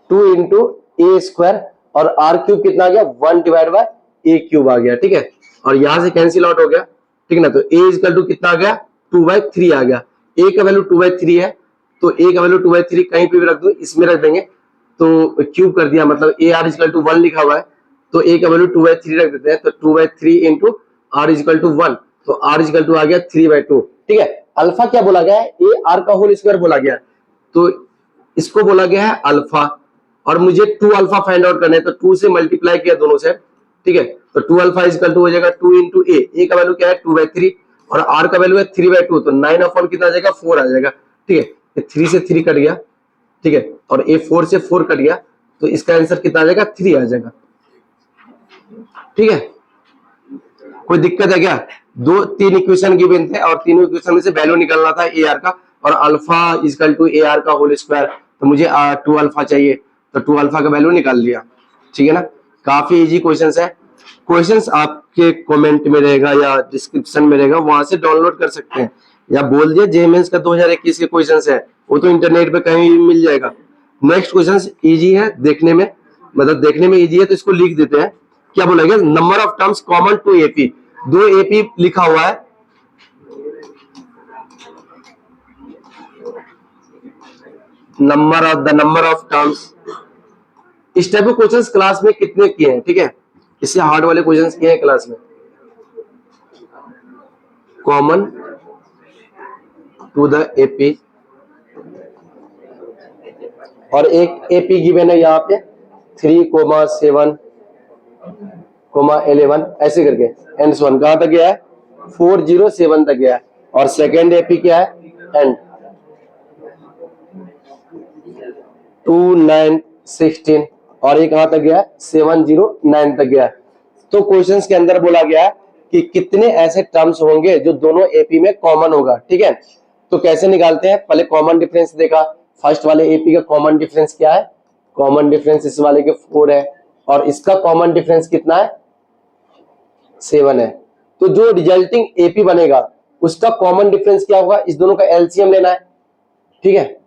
2 into A square और आर क्यूब कितना आ गया 1 डिवाइड बाय ए क्यूब आ गया, ठीक है, और यहां से कैंसिल आउट हो गया, ठीक है ना, तो ए इक्वल टू कितना आ गया 2/3 आ गया, ए का वैल्यू 2/3 है, तो ए का वैल्यू 2/3 कहीं पे भी रख दो, इसमें रख देंगे तो क्यूब कर दिया, मतलब ए आर इक्वल टू 1 लिखा हुआ है तो a का वैल्यू 2/3 रख देते हैं, तो 2/3 इंटू r इजिकल टू 1, तो r इजिकल टू आ गया 3/2। ठीक है, अल्फा क्या बोला गया है, ए आर का होल स्क्वायर बोला गया है, तो इसको बोला गया है अल्फा, और मुझे 2 अल्फा फाइंड आउट करना है, तो 2 से मल्टीप्लाई किया दोनों से। ठीक है, तो 2 अल्फा इजिकल टू हो जाएगा 2 इंटू ए का वैल्यू क्या है 2/3 और आर का वैल्यू है 3/2, तो 9 अपॉन कितना आ जाएगा 4 आ जाएगा। ठीक है, ये 3 से 3 कट गया। ठीक है, और ए 4 से 4 कट गया, तो इसका आंसर कितना आ जाएगा 3 आ जाएगा। ठीक है, कोई दिक्कत है क्या? 2-3 इक्वेशन गिवन थे और तीनों इक्वेशन में से वैल्यू निकालना था ए आर का, और alpha equal to A R का होल स्क्वायर, तो मुझे 2 अल्फा चाहिए, तो 2 अल्फा का वैल्यू निकाल लिया। ठीक है ना, काफी इजी क्वेश्चंस है। क्वेश्चंस आपके कमेंट में रहेगा या डिस्क्रिप्शन में रहेगा, वहां से डाउनलोड कर सकते हैं, या बोल दिए जे मेंस का 2021 के क्वेश्चंस है, वो तो इंटरनेट पे कहीं भी मिल जाएगा। नेक्स्ट क्वेश्चंस इजी है देखने में, मतलब देखने में इजी है, तो इसको लिख देते हैं। क्या बोला गया, number of terms common to AP, 2 AP लिखा हुआ है, नंबर ऑफ टर्म्स। इस टाइप के क्वेश्चंस क्लास में कितने किए हैं? ठीक है, इससे हार्ड वाले क्वेश्चंस किए हैं क्लास में। कॉमन टू द एपी, और एक एपी गिवन है यहाँ पे 3,7,11 ऐसे करके एंड वन कहां तक गया है 407 तक गया है, और सेकेंड एपी क्या है एंड 2916, और ये कहां तक गया है 709 तक गया है। तो क्वेश्चंस के अंदर बोला गया है कि कितने ऐसे टर्म्स होंगे जो दोनों एपी में कॉमन होगा। ठीक है, तो कैसे निकालते हैं, पहले कॉमन डिफरेंस देखा, फर्स्ट वाले एपी का कॉमन डिफरेंस क्या है, कॉमन डिफरेंस इस वाले के 4 है, और इसका कॉमन डिफरेंस कितना है 7 है। तो जो रिजल्टिंग एपी बनेगा उसका कॉमन डिफरेंस क्या होगा, इस दोनों का एलसीएम लेना है। ठीक है,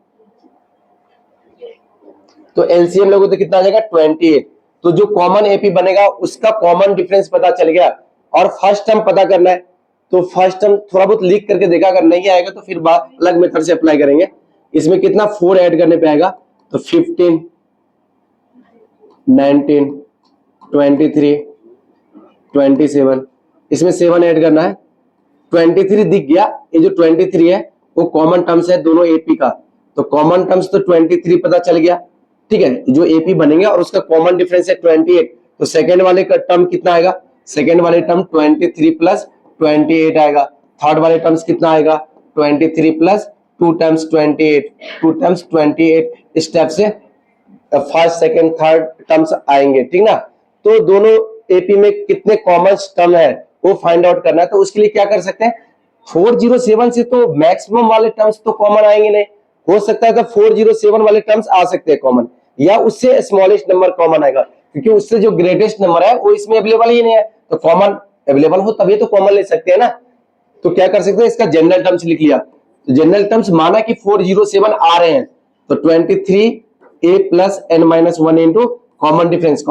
तो एलसीएम लोगे तो कितना आ जाएगा 28। तो जो कॉमन एपी बनेगा उसका कॉमन डिफरेंस पता चल गया, और फर्स्ट टर्म पता करना है, तो फर्स्ट टर्म थोड़ा बहुत लिख करके देखा, अगर नहीं आएगा तो फिर अलग मेथड से अप्लाई करेंगे। इसमें कितना 4 ऐड करने पे आएगा, तो 15, 19, 23, 27, इसमें 7 ऐड करना है, 23 दिख गया, ये जो 23 है वो कॉमन टर्म्स है दोनों एपी का, तो कॉमन टर्म्स तो 23 पता चल गया। ठीक है, जो एपी बनेंगे और उसका कॉमन डिफरेंस है 28, तो सेकंड वाले का टर्म कितना आएगा, सेकंड वाले टर्म 23 प्लस 28 आएगा। थर्ड वाले टर्म्स कितना आएगा 23 प्लस 2 टाइम्स 28, 2 टाइम्स 28 स्टेप से फर्स्ट सेकंड थर्ड टर्म्स आएंगे। ठीक ना, तो दोनों एपी में कितने कॉमन टर्म है वो फाइंड आउट करना है। तो उसके लिए क्या कर सकते हैं, 407 से तो मैक्सिमम वाले टर्म्स तो कॉमन आएंगे नहीं, हो सकता है तो 407 वाले टर्म्स आ सकते हैं कॉमन, या उससे स्मॉलेस्ट नंबर कॉमन आएगा, क्योंकि उससे जो ग्रेटेस्ट नंबर है वो इसमें अवेलेबल ही नहीं है, तो कॉमन अवेलेबल हो तभी तो कॉमन ले सकते हैं ना। तो क्या कर सकते हैं, इसका जनरल टर्म्स लिख लिया, तो जनरल टर्म्स माना कि 407 आ रहे हैं, तो 23 a plus n minus 1 into common difference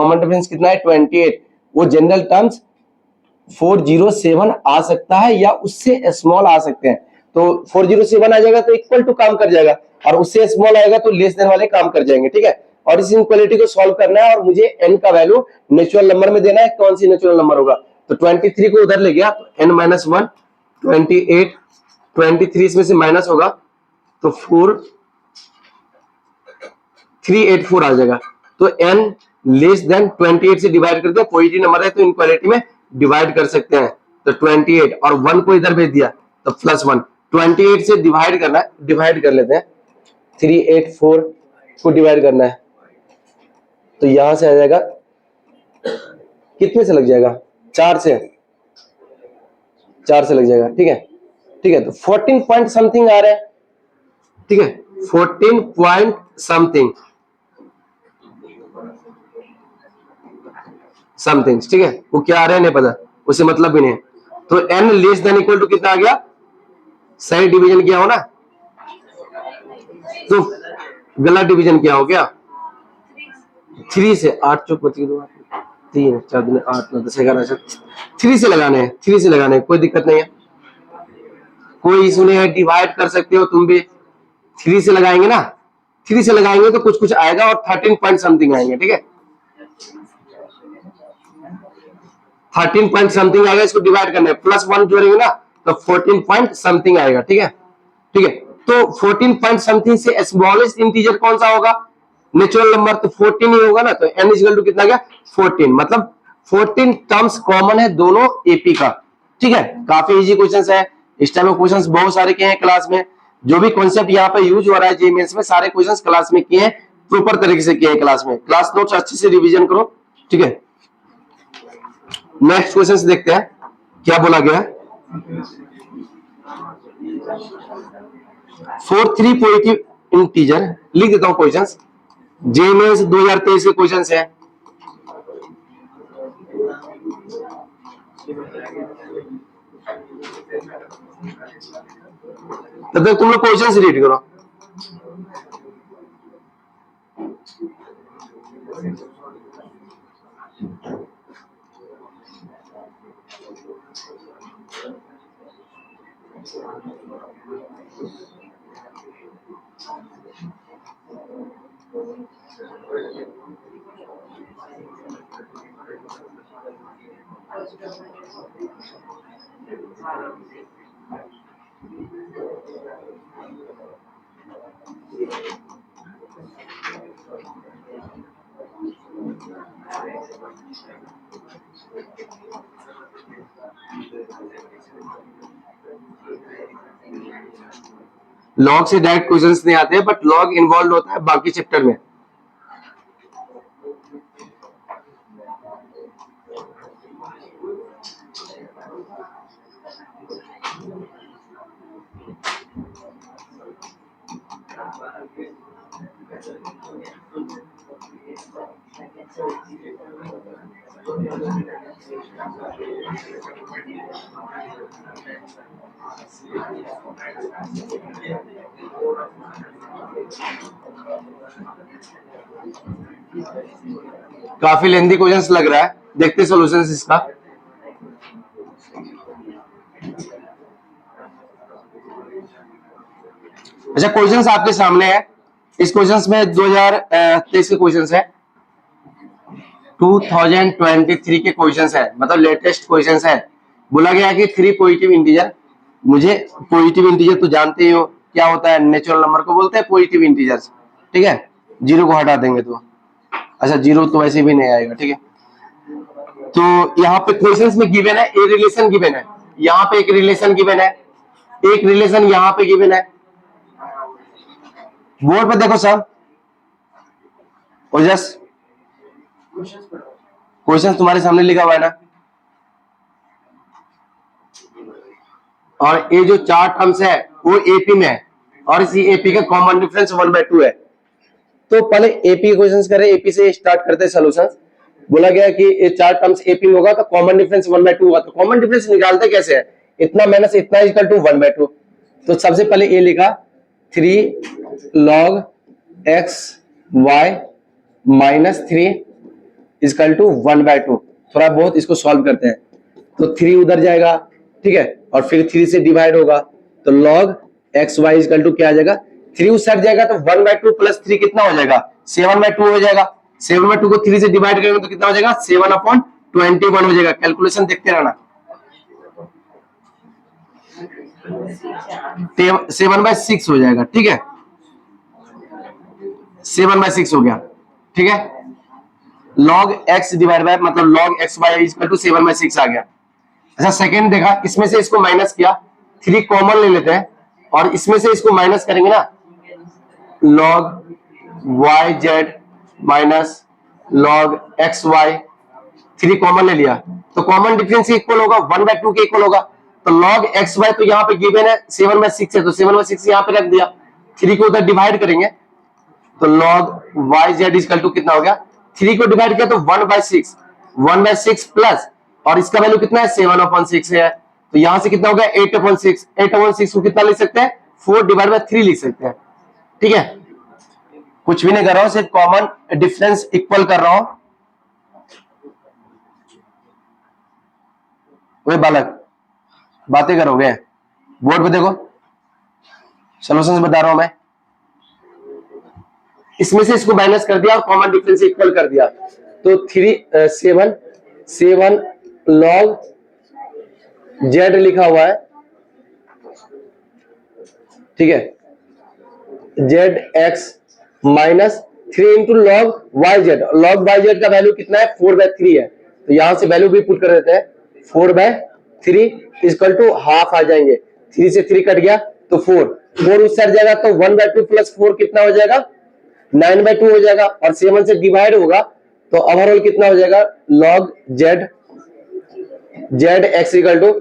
कितना है 28, वो जनरल टर्म्स 407 आ सकता है या उससे स्मॉल आ सकते हैं। तो 407 आ जाएगा तो इक्वल टू काम कर जाएगा, और उससे स्मॉल आएगा तो लेस देन वाले काम कर जाएंगे। ठीक है, और इस इनक्वालिटी को सॉल्व करना है, और मुझे n का वैल्यू नेचुरल नंबर में देना है, कौन सी नेचुरल नंबर होगा, तो 23 को उधर ले गया, तो n माइनस 1 28, 23 इसमें से माइनस होगा तो 384 आ जाएगा। तो n लेस देन 28 से डिवाइड करते हैं, पॉजिटिव नंबर है तो इनक्वालिटी में डिवाइड कर सकते हैं, तो 28 और 1 को इधर भेज दिया तो प्लस 1, 28 से डिवाइड करना है, डिवाइड कर लेते हैं, 384 को डिवाइड करना है, तो यहां से आ जाएगा, कितने से लग जाएगा 4 से लग जाएगा। ठीक है, ठीक है, तो 14 पॉइंट समथिंग आ रहा है। ठीक है, 14 पॉइंट समथिंग, ठीक है, वो क्या आ रहा है नहीं पता, उसे मतलब भी नहीं। तो n less than equal to कितना आ गया, सही डिवीजन किया हो ना, तो गलत डिवीजन किया हो क्या, 3 से 8 चौक 3 4 दिन 8 9 10 11 3 से लगाने हैं, 3 से लगाने हैं, कोई दिक्कत नहीं है, कोई इशू नहीं है, डिवाइड कर सकते हो तुम भी, 3 से लगाएंगे ना, 3 से लगाएंगे तो कुछ कुछ आएगा और 13 पॉइंट समथिंग आएंगे। ठीक है, 13 पॉइंट समथिंग आएगा, इसको डिवाइड करना है, प्लस 1 जोड़ेंगे ना तो 14 पॉइंट समथिंग आएगा। ठीक है, ठीक है। तो 14 पॉइंट समथिंग से स्मॉलेस्ट इंटीजर कौन सा होगा? नेचुरल नंबर, तो 14 ही होगा ना। तो n इक्वल टू कितना गया? 14। मतलब 14 टर्म्स कॉमन है दोनों एपी का। ठीक है, काफी इजी क्वेश्चंस है। इस टाइम में क्वेश्चंस बहुत सारे किए हैं क्लास में। जो भी कॉन्सेप्ट यहाँ पे यूज हो रहा है जेईई में, सारे क्वेश्चंस क्लास में किए हैं, प्रॉपर तरीके से किए हैं क्लास में। क्लास नोट्स अच्छे से रिवीजन करो। ठीक है, नेक्स्ट क्वेश्चन देखते हैं क्या बोला गया। फॉर 3 पॉजिटिव इंटीजर, लिख देता हूं क्वेश्चंस, जेईई 2023 के क्वेश्चंस है। तब तक तुम लोग क्वेश्चंस रीड करो। लॉग से डायरेक्ट क्वेश्चंस नहीं आते, बट लॉग इन्वॉल्व होता है बाकी चैप्टर में। काफी लेंथी क्वेश्चंस लग रहा है, देखते सॉल्यूशंस इसका। अच्छा, क्वेश्चंस आपके सामने है। इस क्वेश्चंस में 2023 के क्वेश्चंस है, 2023 के क्वेश्चंस है, मतलब लेटेस्ट क्वेश्चंस है। बोला गया है कि 3 पॉजिटिव इंटीजर, मुझे पॉजिटिव इंटीजर तो जानते ही हो क्या होता है, नेचुरल नंबर को बोलते हैं पॉजिटिव इंटीजर्स। ठीक है, जीरो को हटा देंगे तो, अच्छा जीरो तो वैसे भी नहीं आएगा। ठीक है, तो यहाँ पे क्वेश्चंस में गिवन है, ए रिलेशन गिवन है, यहाँ पे एक रिलेशन गिवन है, एक रिलेशन यहाँ पे गिवन है। बोर्ड पे देखो सब, ओजस क्वेश्चन तुम्हारे सामने लिखा हुआ है ना, और ये जो 4 टर्म्स है वो एपी में है, और इसी एपी का कॉमन डिफरेंस 1/2 है। तो पहले एपी क्वेश्चंस करें, एपी से स्टार्ट करते हैं सॉल्यूशंस। बोला गया कि ये 4 टर्म्स एपी में होगा तो कॉमन डिफरेंस 1/2 होगा। तो कॉमन डिफरेंस निकालते कैसे है? इतना माइनस इतना इक्वल टू 1/2। तो सबसे पहले ये लिखा 3 log x y minus 3 equal to 1/2। थोड़ा बहुत इसको सॉल्व करते हैं, तो 3 उधर जाएगा, ठीक है, और फिर 3 से डिवाइड होगा, तो log x y equal to क्या आ जाएगा? 3 उस साइड जाएगा तो 1/2 प्लस 3 कितना हो जाएगा? 7/2 हो जाएगा। 7/2 को 3 से डिवाइड करेंगे तो कितना हो जाएगा? 7/21 हो जाएगा। कैलकुलेशन देखते रहना। 7/6 हो जाएगा। ठीक है, 7/6 हो गया। ठीक है, log x डिवाइड बाय मतलब log x y equal to 7/6 आ गया। अच्छा, सेकंड देखा, इसमें से इसको माइनस किया, 3 कॉमन ले लेते हैं और इसमें से इसको माइनस करेंगे ना, log y z minus log x y, 3 common ले लिया तो कॉमन डिफरेंस इक्वल होगा 1/2 के इक्वल होगा। तो log x y तो यहाँ पे गिवन है 7/6 है, तो 7/6 यहाँ पे रख दिया, 3 को उधर डिवाइड करेंगे तो log y z equal to कितना हो गया? 3 को डिवाइड किया तो 1/6, 1/6 प्लस, और इसका वैल्यू कितना है? 7/6 है, तो यहां से कितना हो गया? 8/6। 8/6 को कितना लिख सकते हैं? 4/3 लिख सकते हैं। ठीक है, कुछ भी नहीं कर रहा हूं, सिर्फ कॉमन डिफरेंस इक्वल कर रहा हूं। वे बालक बातें करोगे, बोर्ड पे देखो, सॉल्यूशंस बता रहा हूं मैं। इसमें से इसको माइनस कर दिया और कॉमन डिफरेंस इक्वल कर दिया, तो 7 log z लिखा हुआ है, ठीक है, Z X minus 3 into log Y Z. Log Y Z का वैल्यू कितना है 4/3 है, तो यहां से वैल्यू भी पुट कर देते हैं 4/3 इक्वल टू हाफ आ जाएंगे, 3 से 3 कट गया तो 4 उस साइड जाएगा तो 1/2 प्लस 4 कितना हो जाएगा 9/2 हो जाएगा, और 7 से डिवाइड होगा तो ओवरऑल कितना हो जाएगा log Z X equal to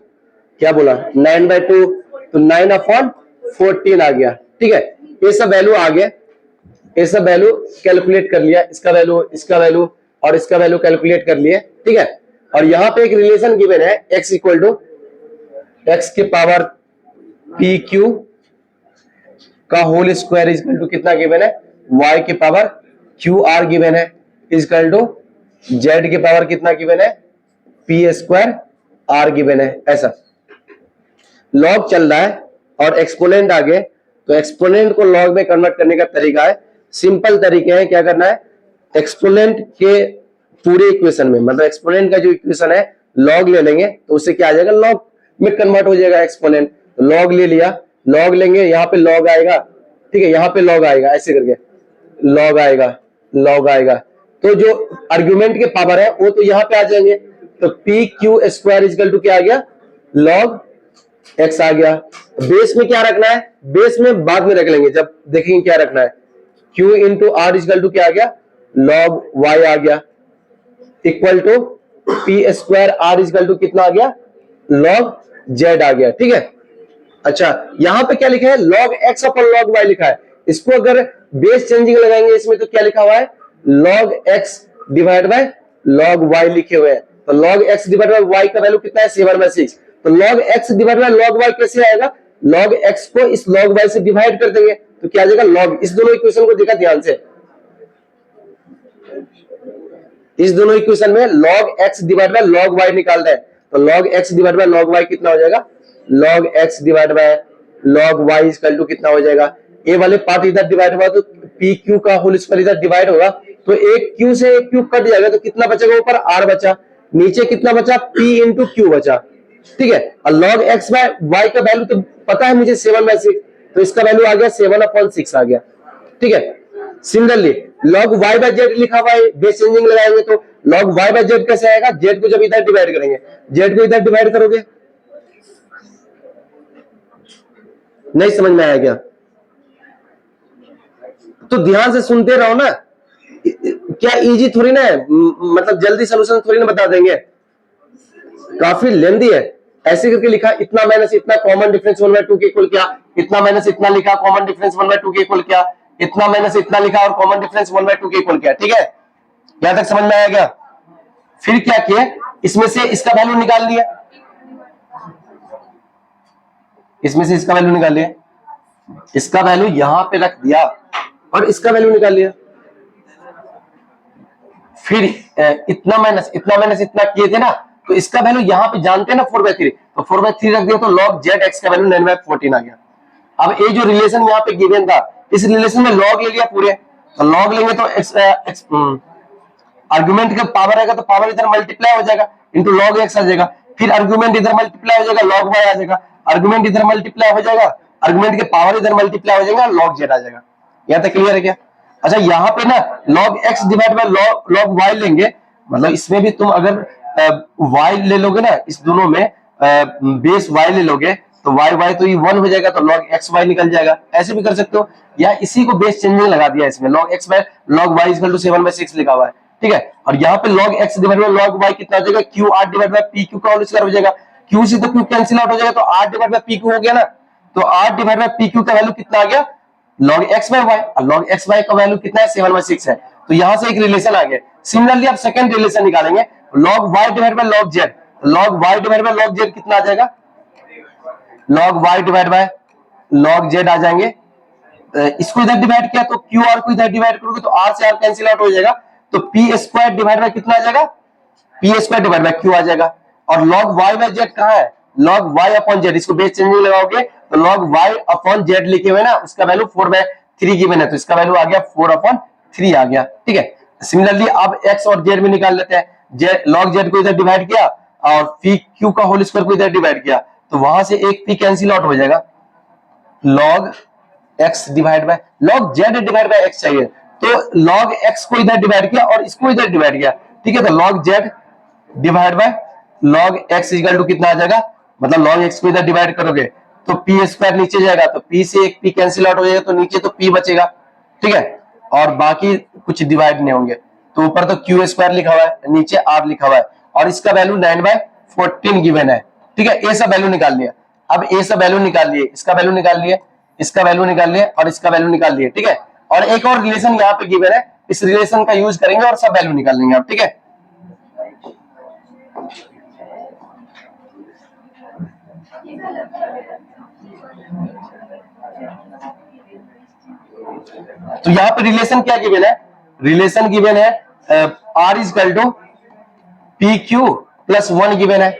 क्या बोला 9/2, तो 9/14 आ गया, ठीक है। ये सब वैल्यू आ गया, ये सब वैल्यू कैलकुलेट कर लिया, इसका वैल्यू, इसका वैल्यू और इसका वैल्यू कैलकुलेट कर लिए, ठीक है। और यहां पे एक रिलेशन गिवन है x इक्वल टू एक्स के पावर पी क्यू का होल स्क्वायर इक्वल टू कितना गिवन है y के पावर क्यू आर गिवन है इक्वल टू z के पावर कितना गिवन है पी स्क्वायर आर गिवन है। ऐसा लॉग चल रहा है और एक्सपोनेंट आ गए, तो एक्सपोनेंट को लॉग में कन्वर्ट करने का तरीका है, सिंपल तरीके हैं। क्या करना है, एक्सपोनेंट के पूरे इक्वेशन में, मतलब एक्सपोनेंट का जो इक्वेशन है लॉग ले लेंगे तो उससे क्या आ जाएगा लॉग में कन्वर्ट हो जाएगा एक्सपोनेंट। तो लॉग ले लिया, लॉग लेंगे, यहाँ पे लॉग आएगा, ठीक है, यहाँ पे लॉग आएगा, ऐसे करके लॉग आएगा, लॉग आएगा, तो जो आर्ग्यूमेंट के पावर है वो तो यहाँ पे आ जाएंगे, तो P Q square equal to क्या आ गया लॉग एक्स आ गया। बेस में क्या रखना है, बेस में बाद में रख लेंगे जब देखेंगे क्या रखना है, q into R equal to क्या आ गया लॉग y आ गया equal to P square R equal to कितना आ गया लॉग z आ गया, ठीक है। अच्छा यहां पे क्या लिखा है लॉग x अपन लॉग y लिखा है, इसको अगर बेस चेंजिंग लगाएंगे इसमें तो क्या लिखा हुआ है log x divide by log y लिखे हुए हैं, तो log x divide bye y का वैल्यू कितना है 7/6, तो log x divide by log y कैसे आएगा, log x को इस log y से डिवाइड कर देंगे तो क्या आ जाएगा log, इस दोनों इक्वेशन को देखा ध्यान से, इस दोनों इक्वेशन में log x divide by log y निकाल दें, तो log x divide by log y कितना हो जाएगा log x divide by log y equal to कितना हो जाएगा, ये वाले पार्ट इधर डिवाइड हुआ तो पी क्यू का होल स्क्वायर इधर डिवाइड होगा, तो एक क्यू से एक क्यू कट जाएगा तो कितना बचेगा ऊपर r बचा, नीचे कितना बचा p इंटू क्यू बचा, ठीक है। और log x बाय y का वैल्यू तो पता है मुझे 7/6, तो इसका वैल्यू आ गया 7/6 आ गया, ठीक है। Similarly log y by z लिखा हुआ है, बेस चेंजिंग लगाएंगे तो log y बाय z कैसे आएगा, z को जब इधर डिवाइड करेंगे, z को इधर डिवाइड करोगे, नहीं समझ में आया क्या, तो ध्यान से सुनते रहो ना, क्या इजी थोड़ी ना है, मतलब जल्दी सोल्यूशन थोड़ी ना बता देंगे, काफी लेंदी है। ऐसे करके लिखा इतना माइनस इतना कॉमन डिफरेंस 1/2 के इक्वल क्या, इतना माइनस इतना लिखा कॉमन डिफरेंस 1/2 के इक्वल क्या, इतना माइनस इतना लिखा और कॉमन डिफरेंस 1/2 के इक्वल क्या, ठीक है। यहां तक समझ में आया क्या, फिर क्या किया इसमें से इसका वैल्यू निकाल लिया, इसमें से इसका वैल्यू निकाल लिया, इसका वैल्यू यहां पे रख दिया और इसका वैल्यू निकाल लिया, फिर इतना माइनस इतना किए थे ना, तो इसका वैल्यू यहां पे जानते हैं ना 4/3, तो 4/3 रख दिया तो log z x का वैल्यू 9/14 आ गया। अब ये जो रिलेशन यहां पे गिवन था इस रिलेशन में log ले लिया पूरे, तो log लेंगे तो आर्गुमेंट का पावर आएगा तो पावर इधर मल्टीप्लाई हो जाएगा इंटू log x आ जाएगा, फिर आर्गुमेंट इधर मल्टीप्लाई हो जाएगा log y आ जाएगा, आर्गुमेंट इधर मल्टीप्लाई हो जाएगा, आर्गुमेंट के पावर इधर मल्टीप्लाई हो जाएगा log z आ जाएगा। यहां तक क्लियर है क्या। अच्छा यहाँ पे ना log x divide by log y लेंगे, मतलब इसमें भी तुम अगर y ले लोगे ना, इस दोनों में बेस y ले लोगे तो y तो ये 1 हो जाएगा, तो log x y निकल जाएगा, ऐसे भी कर सकते हो, या इसी को बेस चेंजिंग लगा दिया इसमें log x by log y equal to 7/6 लिखा हुआ है, ठीक है। और यहाँ पे log x divide by log y कितना हो जाएगा q r divide bye p q का होल स्क्वायर हो जाएगा, q से तो q कैंसिल आउट हो जाएगा तो r divide bye p q हो गया ना, तो r divide bye p q का वैल्यू कितना आ गया log x बाय y, और log x y का वैल्यू कितना है 7/6 है, तो यहां से एक रिलेशन आ गया। सिमिलरली आप सेकंड रिलेशन निकालेंगे log y divide by log z, log y divide by log z कितना आ जाएगा log y divide by log z आ जाएंगे, इसको इधर डिवाइड किया तो q r को इधर डिवाइड करोगे तो r से r कैंसिल आउट हो जाएगा, तो p स्क्वायर डिवाइड बाय कितना आ जाएगा p square divide by q आ जाएगा, और log y बाय z कहां है log y अपॉन z, इसको बेस चेंजिंग लगाओगे तो log y अपॉन z लिखे हुए ना, उसका वैल्यू 4/3 गिवन है, तो इसका वैल्यू आ गया 4/3 आ गया, ठीक है। सिमिलरली अब x और z में निकाल लेते हैं, log z को इधर डिवाइड किया और पी क्यू का होल स्क्वायर को इधर डिवाइड किया तो वहां से एक पी कैंसिल आउट हो जाएगा, log x divide by log z divide bye x चाहिए, तो log x को इधर डिवाइड किया और इसको इधर डिवाइड किया, ठीक है। तो log z divide by log x equal to कितना आ जाएगा, मतलब log x को इधर डिवाइड करोगे तो p स्क्वायर नीचे जाएगा, तो p से एक p कैंसिल आउट हो जाएगा तो नीचे तो p बचेगा, ठीक है। और बाकी कुछ डिवाइड नहीं होंगे, तो ऊपर तो q स्क्वायर लिखा हुआ है, नीचे r लिखा हुआ है, और इसका वैल्यू 9/14 गिवन है, ठीक है। ये सब वैल्यू निकाल लिया, अब ये सब वैल्यू निकाल लिए, इसका वैल्यू निकाल लिए, इसका वैल्यू निकाल लिए और इसका वैल्यू निकाल लिए, ठीक है। और एक और रिलेशन यहाँ पे गिवन है, इस रिलेशन का यूज करेंगे और सब वैल्यू निकाल लेंगे आप, ठीक है। तो यहाँ पे रिलेशन क्या गिवन है, रिलेशन गिवन है r equal to P Q plus 1 given है।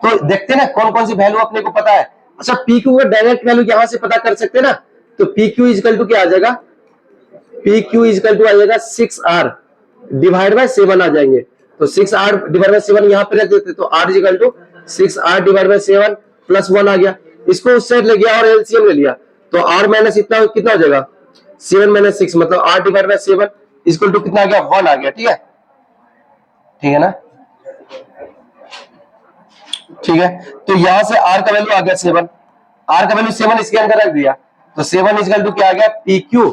तो देखते हैं ना कौन कौन सी वैल्यू अपने को पता है। अच्छा पी क्यू का डायरेक्ट वैल्यू यहां से पता कर सकते हैं ना, तो पी क्यू इक्वल टू क्या आ जाएगा, पी क्यू इक्वल टू आ जाएगा 6r डिवाइड बाय 7 आ जाएंगे, तो 6r डिवाइड बाय 7 यहाँ पे रख देते, तो r equal to 6r divide by 7 plus 1 आ गया, इसको उस साइड ले गया और एलसीएम ले लिया, तो r माइनस इतना कितना हो जाएगा 7 माइनस 6, मतलब r divide by 7 equal to कितना आ गया 1 आ गया, ठीक है, ठीक है ना, ठीक है। तो यहां से r का वैल्यू आ गया 7, r का वैल्यू 7 इसके अंदर रख दिया, तो 7 इक्वल टू क्या आ गया पी क्यू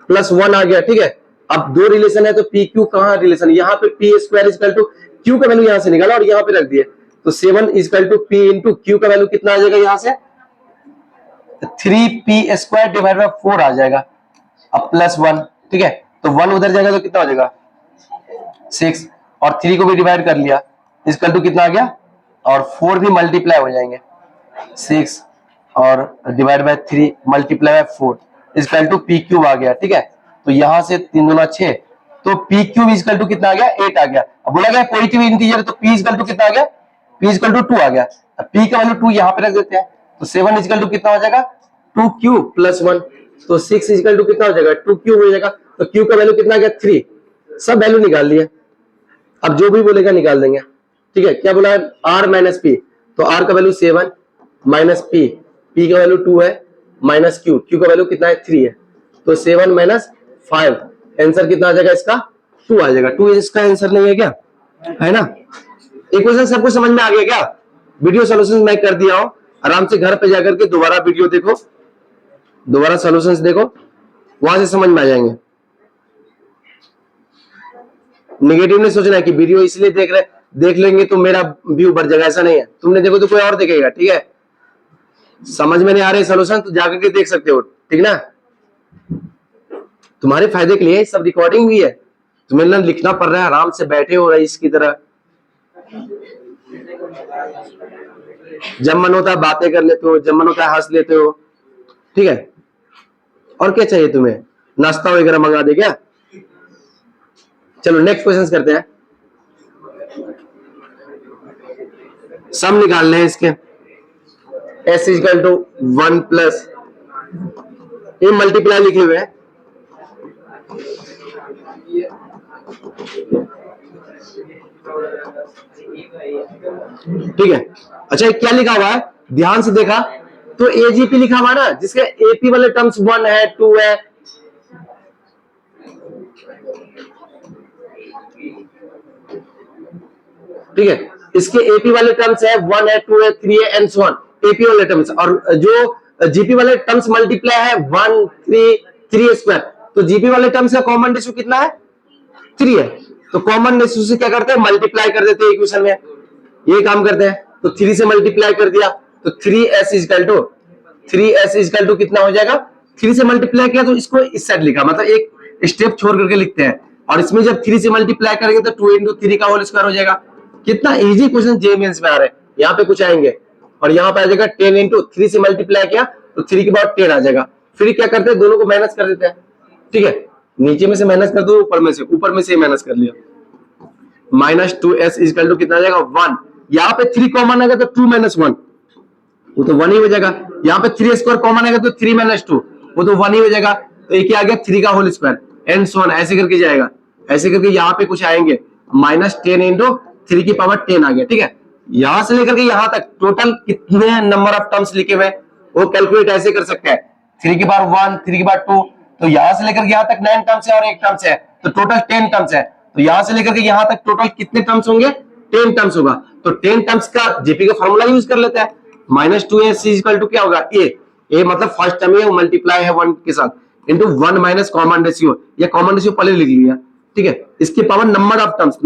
प्लस 1 आ गया, ठीक है। अब दो रिलेशन है तो पी क्यू कहां रिलेशन, यहाँ पे P square equal to Q का वैल्यू यहां से निकाला और यहाँ पे रख दिए, तो 7 equal to P into Q का वैल्यू कितना आ जाएगा, यहां से 3p स्क्वायर डिवाइड बाय 4 आ जाएगा, अब प्लस 1, ठीक है। तो 1 उधर जाएगा तो कितना हो जाएगा 6, और 3 को भी डिवाइड कर लिया, इक्वल टू कितना आ गया, और 4 भी मल्टीप्लाई हो जाएंगे, 6 और divide by 3 multiply by 4 equal to p cube आ गया, ठीक है। तो यहां से 3 दूना 6, तो पी क्यूब इक्वल टू कितना आ गया 8 आ गया। अब बोला गया पॉजिटिव इंटीजर, तो पी इक्वल टू कितना आ गया, पी इक्वल टू 2 आ गया, अब पी का वैल्यू 2 यहां पे रख देते हैं, तो 7 इक्वल टू कितना हो जाएगा 2 क्यूब प्लस 1, तो 6 इक्वल टू कितना हो जाएगा 2 क्यूब हो जाएगा, तो क्यू का वैल्यू कितना आ गया 3, सब वैल्यू निकाल लिए, अब जो भी बोलेगा निकाल देंगे, ठीक है। क्या बोला r माइनस पी, तो r का वैल्यू 7 माइनस पी, पी का वैल्यू 2 है माइनस क्यू, क्यू का वैल्यू कितना है 3 है, तो 7 माइनस 5, आंसर कितना आ जाएगा इसका 2 आ जाएगा, 2 इसका आंसर नहीं है क्या, है ना। इक्वेशन सबको समझ में आ गया क्या, वीडियो सॉल्यूशंस मैं कर दिया हूं, आराम से घर पे जाकर के दोबारा वीडियो देखो, दोबारा सॉल्यूशंस देखो, वहां से समझ में आ जाएंगे। नेगेटिव नहीं सोचना है कि वीडियो इसलिए देख लेंगे तो मेरा व्यू बढ़ जाएगा, ऐसा नहीं है, तुमने देखो तो कोई और देखेगा, ठीक है। समझ में नहीं आ रहे सॉल्यूशन तो जाकर के देख सकते हो, ठीक ना, तुम्हारे फायदे के लिए सब रिकॉर्डिंग भी है, तुम्हें ना लिखना पड़ रहा है, आराम से बैठे हो रही इसकी तरह, जब मन होता है बातें कर लेते हो, जब मन होता है हंस लेते हो, ठीक है। और क्या चाहिए तुम्हें, नाश्ता वगैरह मंगा दे क्या। चलो नेक्स्ट क्वेश्चन करते हैं, सम निकालने हैं इसके, s इक्वल टू 1 प्लस ये मल्टीप्लाई लिखे हुए हैं, ठीक है। अच्छा क्या लिखा हुआ है, ध्यान से देखा तो एजीपी लिखा हुआ ना, जिसके एपी वाले टर्म्स 1 है 2 है, ठीक है। इसके एपी वाले टर्म्स है 1 है 2 है 3 है एंड सो ऑन, एपी वाले टर्म्स, और जो जीपी वाले टर्म्स मल्टीप्लाई है 1 3 3 स्क्वायर, तो जीपी वाले टर्म्स का कॉमन रेशियो कितना है 3 है, तो कॉमन रेशियो से क्या करते हैं मल्टीप्लाई कर देते हैं इक्वेशन में, ये काम करते हैं, तो 3 से मल्टीप्लाई कर दिया, तो 3s इक्वल टू कितना हो जाएगा, 3 से मल्टीप्लाई किया तो इसको इस साइड लिखा, मतलब एक स्टेप छोड़ करके लिखते हैं, और इसमें जब 3 से मल्टीप्लाई करेंगे तो 2 इंटू 3 का होल स्क्वायर हो जाएगा। कितना इजी क्वेश्चन जे मेंस में आ रहे हैं, यहाँ पे कुछ आएंगे और यहाँ पे आ जाएगा 10 इंटू 3 से मल्टीप्लाई किया तो 3 के बाद 10 आ जाएगा, फिर क्या करते हैं दोनों को माइनस कर देते हैं, ठीक है। नीचे में से माइनस कर दो, ऊपर में से माइनस कर लिया, माइनस 2s इक्वल टू कितना आ जाएगा 1, यहाँ पे 3 कॉमन आएगा तो 2 माइनस 1 वो तो 1 ही हो जाएगा, यहाँ पे 3 स्क्वायर कॉमन आएगा तो 3 माइनस 2 वो तो 1 ही हो जाएगा, तो एक आ गया 3 का whole square and so on, ऐसे करके जाएगा, ऐसे करके यहाँ पे कुछ आएंगे माइनस 10 इंटू 3 की पावर 10 आ गया, ठीक है। यहां से लेकर के यहां तक टोटल कितने नंबर ऑफ टर्म्स लिखे हुए वो कैलकुलेट ऐसे कर सकते हैं, 3 की पावर 1, 3 की पावर 2, तो यहां से लेकर के यहां तक 9 टर्म्स है और एक टर्म्स है, तो टोटल 10 टर्म्स है। तो यहां से लेकर के यहां तक टोटल कितने टर्म्स होंगे, 10 टर्म्स होगा। तो 10 टर्म्स का जेपी का फॉर्मूला यूज कर लेते हैं, -2s इक्वल टू क्या होगा, ए मतलब फर्स्ट टर्म है मल्टीप्लाई है 1 के साथ इंटू 1 माइनस कॉमन रेशियो, ये कॉमन रेशियो पहले लिख लिया, ठीक है। इसके पावर नंबर ऑफ टर्म्स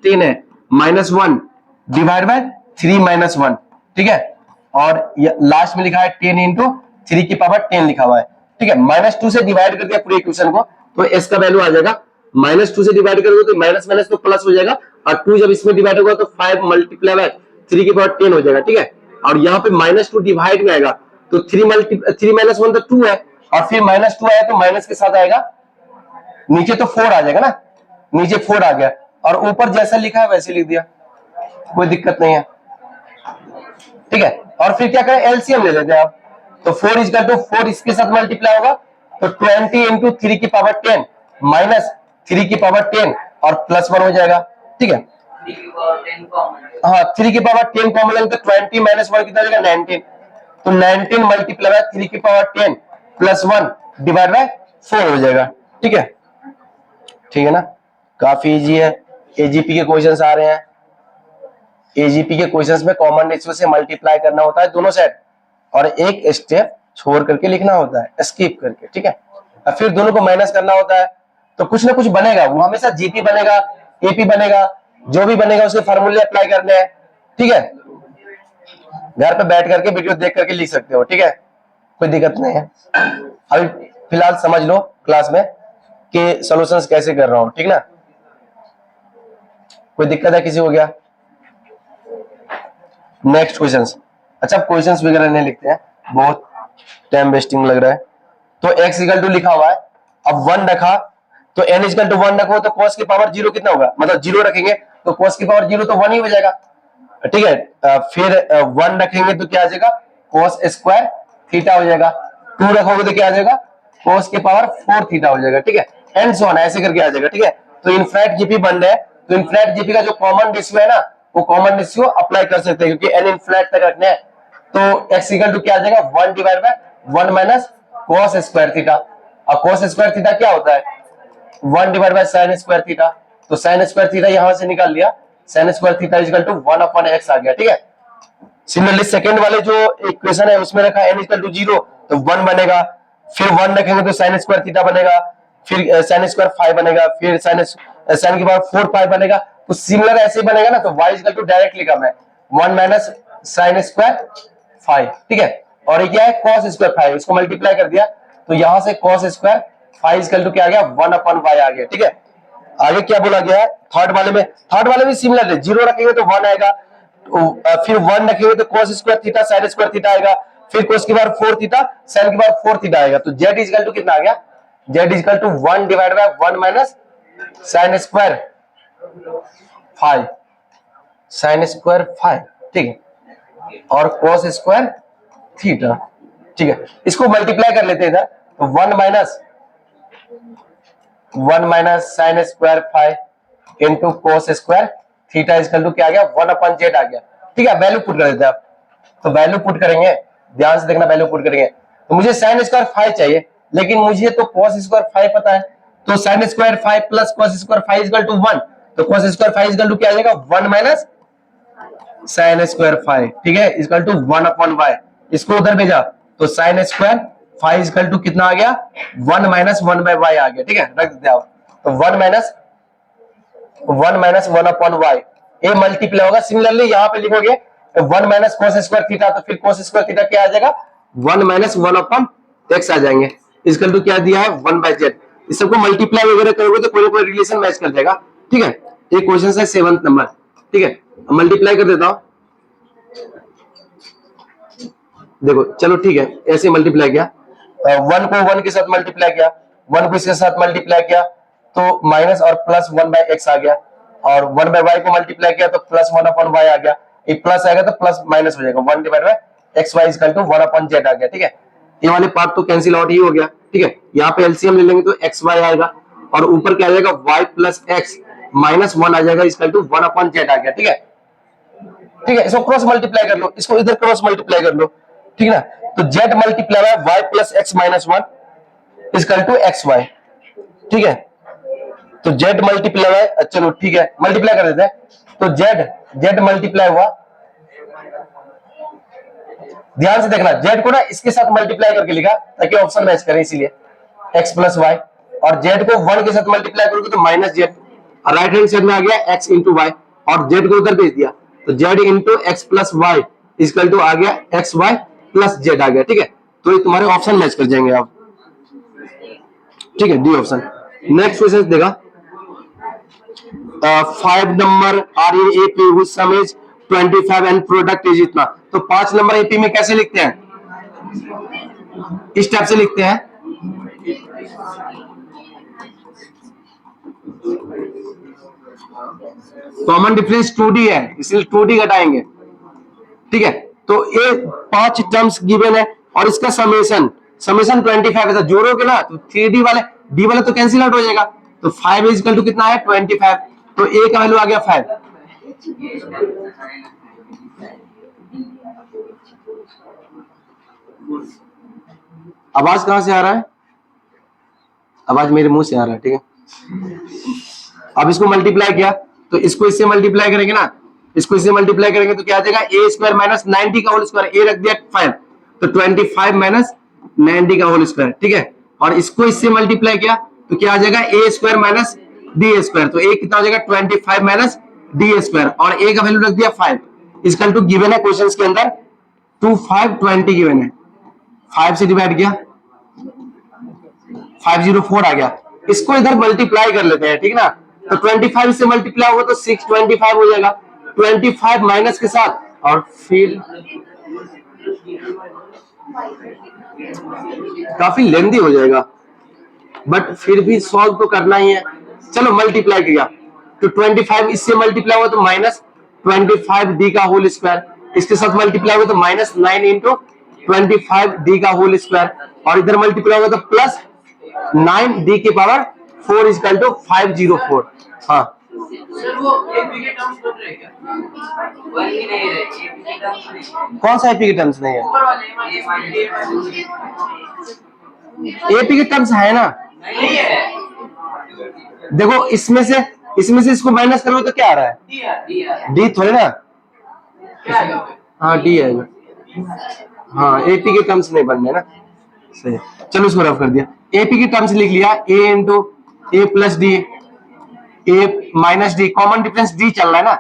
10 है, -1 डिवाइड बाय 3 - 1, ठीक है। और लास्ट में लिखा है 10 इंटू 3 की पावर 10 लिखा हुआ है, ठीक है। -2 से डिवाइड कर दिया पूरे इक्वेशन को, तो एस का वैल्यू आ जाएगा, -2 से डिवाइड करोगे तो माइनस माइनस तो प्लस हो जाएगा, और 2 जब इसमें डिवाइड होगा तो 5 मल्टीप्लाई बाय 3 की पावर 10 हो जाएगा, ठीक है। और यहाँ पे -2 डिवाइड में आएगा तो 3 - 1 तो 2 है, और फिर -2 आया तो माइनस के साथ आएगा, नीचे तो 4 आ जाएगा ना, नीचे 4 आ गया, और ऊपर जैसा लिखा है वैसे लिख दिया, कोई दिक्कत नहीं है, ठीक है। और फिर क्या करें, एलसीएम ले लेते हैं आप, तो 4 इक्वल टू 4 इसके साथ मल्टीप्लाई होगा तो 20 इंटू 3 की पावर 10 माइनस 3 की पावर 10 और +1 हो जाएगा, ठीक है। हाँ 3 की पावर 10 कॉमन लेंगे तो 20 - 1 कितना हो जाएगा, 19, तो 19 मल्टीप्लाई बाय 3 की पावर 10 +1 डिवाइड बाय 4 हो जाएगा, ठीक है, ठीक है ना। काफी इजी है, एजीपी के क्वेश्चंस आ रहे हैं, एजीपी के क्वेश्चंस में कॉमन रेशियो से मल्टीप्लाई करना होता है दोनों साइड, और एक स्टेप छोड़ करके लिखना होता है, स्किप करके, ठीक है। और फिर दोनों को माइनस करना होता है, तो कुछ ना कुछ बनेगा, वो हमेशा जीपी बनेगा, एपी बनेगा, जो भी बनेगा उसके फॉर्मूले अप्लाई करने हैं, ठीक है। घर पे बैठ करके वीडियो देख करके लिख सकते हो, ठीक है, कोई दिक्कत नहीं है। अभी फिलहाल समझ लो क्लास में कि सॉल्यूशंस कैसे कर रहा हूं, ठीक ना। कोई दिक्कत है किसी को क्या, नेक्स्ट क्वेश्चंस। अच्छा क्वेश्चंस वगैरह नहीं लिखते हैं, बहुत टाइम वेस्टिंग लग रहा है। तो x इक्वल टू लिखा हुआ है, अब 1 रखा तो n इक्वल टू 1 रखो तो cos की पावर 0 कितना होगा, मतलब 0 रखेंगे तो cos की पावर 0 तो 1 ही हो जाएगा, ठीक है। फिर 1 रखेंगे तो क्या आ जाएगा, cos स्क्वायर थीटा हो जाएगा, 2 रखोगे तो क्या आ जाएगा, cos की पावर 4 थीटा हो जाएगा, ठीक है, एंड सो ऑन ऐसे करके आ जाएगा, ठीक है। तो इनफिनिट जीपी बन रहा है, तो इनफिनिट जीपी का जो कॉमन रेशियो है ना, वो कॉमन रेशियो अप्लाई कर सकते हैं क्योंकि n इनफिनिट तक रखना है। तो x इक्वल टू क्या आ जाएगा, 1 divide by 1 minus cos square theta, और cos स्क्वायर थीटा क्या होता है, 1 divide by sin square theta, तो sin स्क्वायर थीटा यहां से निकाल लिया, sin square theta equal to 1/x आ गया, ठीक है। सिमिलरली सेकंड वाले जो इक्वेशन है उसमें रखा n इक्वल टू 0 तो 1 बनेगा, फिर 1 रखेंगे तो sin स्क्वायर थीटा बनेगा, फिर sin स्क्वायर 5 बनेगा, फिर sin की पावर 4 5 बनेगा, तो सिमिलर ऐसे ही बनेगा ना, तो y इक्वल टू डायरेक्ट लिखा मैं 1 माइनस sin स्क्वायर 5, ठीक है। और ये क्या है, cos स्क्वायर 5, इसको मल्टीप्लाई कर दिया तो यहां से cos स्क्वायर 5 इक्वल टू क्या आ गया, 1/y आ गया, ठीक है। आगे क्या बोला गया है, थर्ड वाले भी सिमिलर है, 0 रखेंगे तो 1 आएगा, फिर 1 रखेंगे तो cos square theta sin square theta आएगा, फिर cos की पावर 4 थीटा sin की पावर 4 थीटा आएगा, तो z इक्वल टू कितना आ गया, z equal to 1 divide by 1 minus sin square 5, sin square 5, ठीक है, और cos स्क्वायर थीटा, ठीक है। इसको मल्टीप्लाई कर लेते हैं इधर, तो 1 minus sin square 5 into cos square theta equal to क्या आ गया, 1/z आ गया, ठीक है। वैल्यू पुट कर देते हैं आप, तो वैल्यू पुट करेंगे, ध्यान से देखना, वैल्यू पुट करेंगे तो मुझे sin स्क्वायर 5 चाहिए, लेकिन मुझे तो cos स्क्वायर 5 पता है, तो sin square 5 plus cos square 5 equal to 1, तो cos स्क्वायर 5 इक्वल टू क्या आ जाएगा, 1 माइनस sin स्क्वायर 5, ठीक है, इक्वल टू 1/y, इसको उधर भेजा तो sin स्क्वायर 5 इक्वल टू कितना आ गया, 1 माइनस 1/y आ गया, ठीक है, रख देते हैं, तो 1 माइनस 1/y, ये मल्टीप्लाई होगा। सिमिलरली यहाँ पे लिखोगे 1 माइनस cos स्क्वायर थीटा, तो फिर cos स्क्वायर थीटा क्या आ जाएगा, 1 माइनस 1/x आ जाएंगे, इक्वल टू क्या दिया है, 1/z। इस सबको मल्टीप्लाई वगैरह करोगे तो कोई ना कोई रिलेशन मैच कर जाएगा, ठीक है। ये क्वेश्चन है 7th नंबर, ठीक है, मल्टीप्लाई कर देता हूं, देखो चलो ठीक है, ऐसे मल्टीप्लाई किया, 1 को 1 के साथ मल्टीप्लाई किया, 1 को इसके साथ मल्टीप्लाई किया तो माइनस और प्लस 1/x आ गया, और 1/y को मल्टीप्लाई किया तो प्लस 1/y आ गया, ये प्लस आएगा तो प्लस माइनस हो जाएगा, 1 divide by xy equal to 1/z आ गया, ठीक है। ये वाले पार्ट तो कैंसिल आउट ही हो गया, ठीक है। यहाँ पे एलसीएम ले लेंगे तो xy आएगा, और ऊपर क्या आ जाएगा, y प्लस x माइनस 1 आ जाएगा इक्वल टू 1/z आ गया, ठीक है। ठीक है, इसको क्रॉस मल्टीप्लाई कर लो, इसको इधर क्रॉस मल्टीप्लाई कर लो, ठीक है ना। तो z multiply by Y plus X minus one equal to X Y, ठीक है। तो z मल्टीप्लाई बाय, चलो ठीक है मल्टीप्लाई कर देते हैं, तो z मल्टीप्लाई हुआ, ध्यान से देखना z को ना इसके साथ मल्टीप्लाई करके लिखा ताकि ऑप्शन मैच करे, इसीलिए x प्लस वाई, और z को 1 के साथ मल्टीप्लाई करोगे तो माइनस z, और राइट हैंड साइड में आ गया x इंटू वाई, और z को उधर भेज दिया तो z into x plus y equal to आ गया एक्स वाई प्लस z आ गया, ठीक है। तो ये तुम्हारे ऑप्शन मैच कर जाएंगे आप, ठीक है, डी ऑप्शन। नेक्स्ट क्वेश्चन देगा 5 number are in AP which sum is 25 and product is इतना। तो 5 नंबर एपी में कैसे लिखते हैं, इस टाइप से लिखते हैं, कॉमन डिफरेंस 2d है इसलिए 2d घटाएंगे, ठीक है। तो ये 5 टर्म्स गिवन है और इसका समेशन 25 है, जोड़ोगे ना तो 3d वाले d वाला तो कैंसिल आउट हो जाएगा, तो 5 इक्वल टू कितना है 25, तो a का वैल्यू आ गया 5। आवाज कहां से आ रहा है, आवाज मेरे मुंह से आ रहा है, ठीक है। अब इसको मल्टीप्लाई किया तो इसको इससे मल्टीप्लाई करेंगे ना, इसको इससे मल्टीप्लाई करेंगे तो क्या आ जाएगा a स्क्वायर माइनस 90 का होल स्क्वायर, a रख दिया 5 तो 25 माइनस 90 का होल स्क्वायर, ठीक है। और इसको इससे मल्टीप्लाई किया तो क्या आ जाएगा a square minus D square, तो a कितना हो जाएगा 25 माइनस डी स्क्वायर, और a का वैल्यू रख दिया 5 इक्वल टू गिवन है क्वेश्चंस के अंदर 2 5 20 गिवन है, 5 से डिवाइड किया 504 आ गया, इसको इधर मल्टीप्लाई कर लेते हैं, ठीक है ना। तो 25 से मल्टीप्लाई होगा तो 625 हो जाएगा, 25 माइनस के साथ, और फिर काफी लेंदी हो जाएगा बट फिर भी सॉल्व तो करना ही है। चलो मल्टीप्लाई किया तो 25 इससे मल्टीप्लाई हुआ तो माइनस 25 डी का होल स्क्वायर, इसके साथ मल्टीप्लाई हुआ तो माइनस 9 इंटू 25 डी का होल स्क्वायर, और इधर मल्टीप्लाई हुआ तो प्लस 9 डी की पावर 4 इक्वल टू 504। हाँ सर वो एपी के टर्म्स बन रहे क्या? वन ही नहीं रहे, एपी के टर्म्स नहीं। कौन सा एपी के टर्म्स नहीं है, ऊपर वाले एपी के टर्म्स है ना, नहीं है। देखो इसमें से इसको माइनस करोगे तो क्या आ रहा है, डी थोड़े ना, हाँ डी आएगा, हाँ एपी के टर्म्स नहीं बनने ना, सही है। चलो इसको रफ कर दिया, एपी के टर्म्स लिख लिया a into A plus D, A minus D, common difference D चल रहा है ना,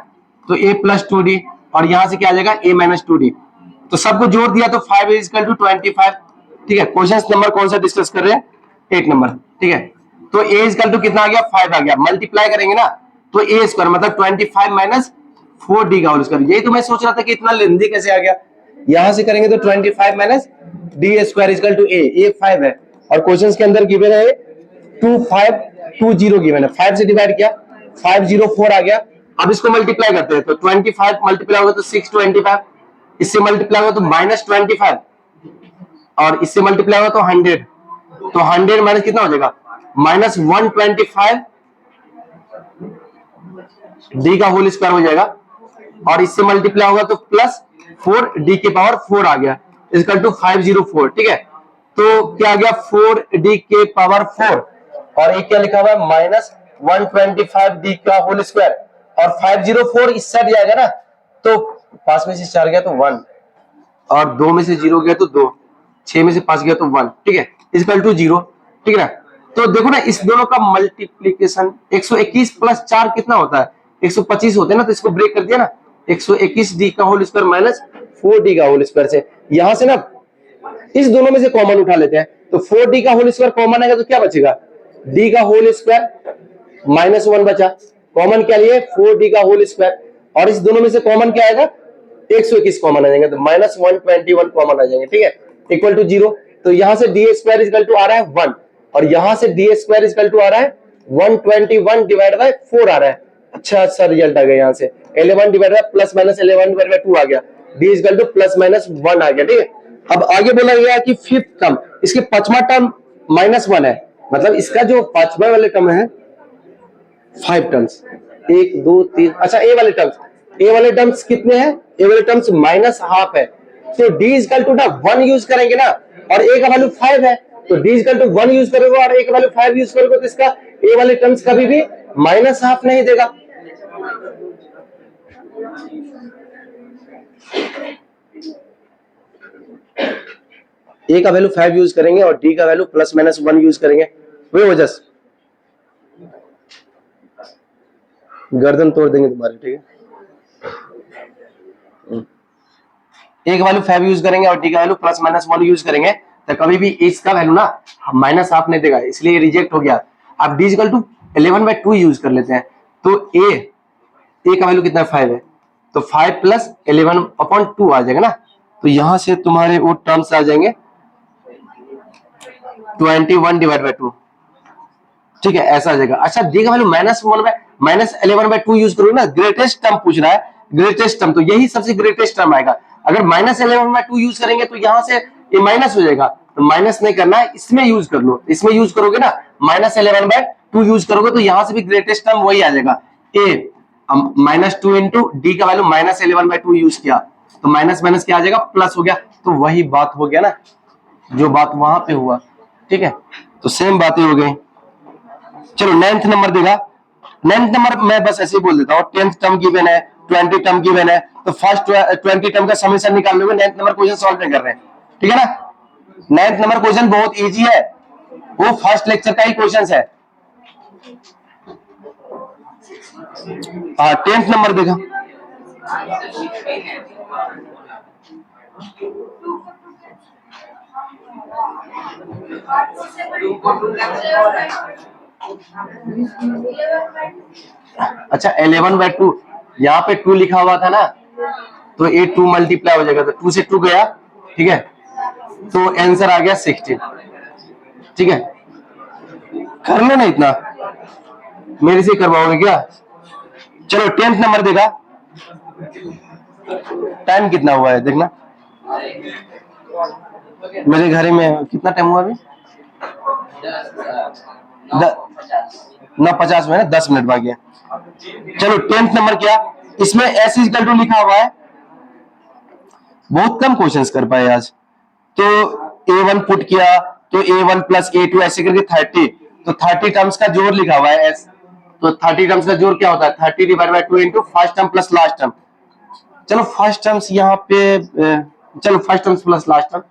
तो a प्लस 2d, और यहां से क्या आ जाएगा a माइनस 2d, तो सबको जोड़ दिया तो 5 इक्वल टू 25, ठीक है। क्वेश्चन नंबर कौन सा डिस्कस कर रहे हैं, 8 नंबर, ठीक है। तो a इक्वल टू कितना आ गया 5 आ गया, मल्टीप्लाई करेंगे ना तो a स्क्वायर मतलब 25 माइनस 4d का होल स्क्वायर, यही तो मैं सोच रहा था कि इतना लेंदी कैसे आ गया, यहां से करेंगे तो 25 minus D square equal to a 5 है, और क्वेश्चंस के अंदर गिवन है 2520 गिवन है, 5 से डिवाइड किया 504 आ गया। अब इसको मल्टीप्लाई करते हैं तो 25 मल्टीप्लाई होगा तो 625, इससे मल्टीप्लाई होगा तो माइनस 25, और इससे मल्टीप्लाई होगा तो 100, तो 100 माइनस कितना हो जाएगा माइनस 125 डी का होल स्क्वायर हो जाएगा, और इससे मल्टीप्लाई होगा तो प्लस 4 डी के पावर 4 आ गया इक्वल टू 504, ठीक है। तो क्या आ गया 4 डी के पावर 4, और एक क्या लिखा हुआ है माइनस 125 डी का होल स्क्वायर, और 504 इस साइड जाएगा ना तो 5 में से 4 गया तो 1, और 2 में से 0 गया तो 2, 6 में से 5 गया तो 1, ठीक है, इक्वल टू 0, ठीक है ना। तो देखो ना इस दोनों का मल्टीप्लीकेशन 121 प्लस 4 कितना होता है 125 होते हैं ना, तो इसको ब्रेक कर दिया ना 121 डी का होल स्क्वायर माइनस 4 डी का होल स्क्वायर से, यहां से ना इस दोनों में से कॉमन उठा लेते हैं, तो 4 डी का होल स्क्वायर कॉमन आएगा तो क्या बचेगा डी का होल स्क्वायर माइनस 1 बचा, कॉमन क्या लिए 4 डी का होल स्क्वायर, और इस दोनों में से कॉमन क्या आएगा 121 कॉमन आ जाएंगे तो माइनस 121 कॉमन आ जाएंगे, ठीक है, इक्वल टू 0। तो यहां से डी स्क्वायर इक्वल टू आ रहा है 1, और यहां से डी स्क्वायर इक्वल टू आ रहा है 121 डिवाइड बाय 4 आ रहा है, अच्छा रिजल्ट आ गया, यहाँ से 11 divide by plus minus 11 divide by 2 आ गया, D equal two plus minus 1 आ गया, ठीक है। अब आगे बोला गया कि फिफ्थ टर्म, इसके पांचवा टर्म -1 है, मतलब इसका जो पांचवा वाले टर्म है 5 टर्म्स, 1 2 3, अच्छा ए वाले टर्म्स कितने हैं ए वाले टर्म्स माइनस हाफ है, तो डी इजकल टू ना 1 यूज करेंगे ना, और ए का वैल्यू 5 है, तो डी इजकल टू 1 यूज करोगे और ए का वैल्यू 5 यूज करोगे, तो इसका ए वाले टर्म्स कभी भी माइनस हाफ नहीं देगा। ए का वैल्यू 5 यूज करेंगे और डी का वैल्यू प्लस माइनस 1 यूज करेंगे, वे वजह से गर्दन तोड़ देंगे तुम्हारी, ठीक है। ए का वैल्यू 5 यूज करेंगे और डी का वैल्यू प्लस माइनस 1 यूज करेंगे, तो कभी भी इसका वैल्यू ना माइनस हाफ नहीं देगा, इसलिए रिजेक्ट हो गया। अब डी इक्वल टू 11/2 यूज कर लेते हैं, तो ए का वैल्यू कितना 5 है, तो 5 प्लस 11/2 आ जाएगा ना, तो यहां से तुम्हारे वो टर्म्स आ जाएंगे 21/2, ठीक है, ऐसा आ जाएगा। अच्छा, डी का वैल्यू -11/2 यूज करोगे ना, ग्रेटेस्ट टर्म पूछ रहा है, ग्रेटेस्ट टर्म, तो यही सबसे ग्रेटेस्ट टर्म आएगा। अगर -11/2 यूज करेंगे तो यहां से ये माइनस हो जाएगा, तो माइनस नहीं करना है, इसमें यूज कर लो, इसमें यूज करोगे ना, -11/2 यूज करोगे तो यहां से भी ग्रेटेस्ट टर्म वही आ जाएगा, ए -2 इंटू डी का वैल्यू -11/2 यूज किया, तो माइनस माइनस क्या आ जाएगा, प्लस हो गया, तो वही बात हो गया ना जो बात वहां पे हुआ, ठीक है, तो सेम बातें हो गई। चलो 9th नंबर देगा, 9th नंबर मैं बस ऐसे ही बोल देता हूँ, 10th टर्म गिवन है, 20 टर्म गिवन है, तो फर्स्ट 20 टर्म का समीशन निकाल लोगे, 9th नंबर क्वेश्चन सॉल्व नहीं कर रहे हैं, ठीक है ना। 9th नंबर क्वेश्चन बहुत इजी है, वो फर्स्ट लेक्चर का ही क्वेश्चन है। हाँ, 10th नंबर देगा, अच्छा 11/2, यहाँ पे 2 लिखा हुआ था ना, तो ये 2 मल्टीप्लाई हो जाएगा, तो 2 से 2 गया, ठीक है, तो आंसर आ गया 16, ठीक है। कर लो ना इतना, मेरे से करवाओगे क्या। चलो 10th नंबर देगा, टाइम कितना हुआ है देखना, मेरे घर में कितना टाइम हुआ अभी, 9:50 में ना, 10 मिनट बाकी है। चलो 10th नंबर क्या, इसमें एस इक्वल टू लिखा हुआ है, बहुत कम क्वेश्चंस कर पाए आज, तो A1 पुट किया, तो A1 प्लस A2 ऐसे करके 30, तो 30 टर्म्स का जोड़ लिखा हुआ है एस, तो 30 टर्म्स का जोड़ क्या होता है, 30/2 into first term plus last term. चलो फर्स्ट टर्म्स यहाँ पे, चलो first terms plus last term,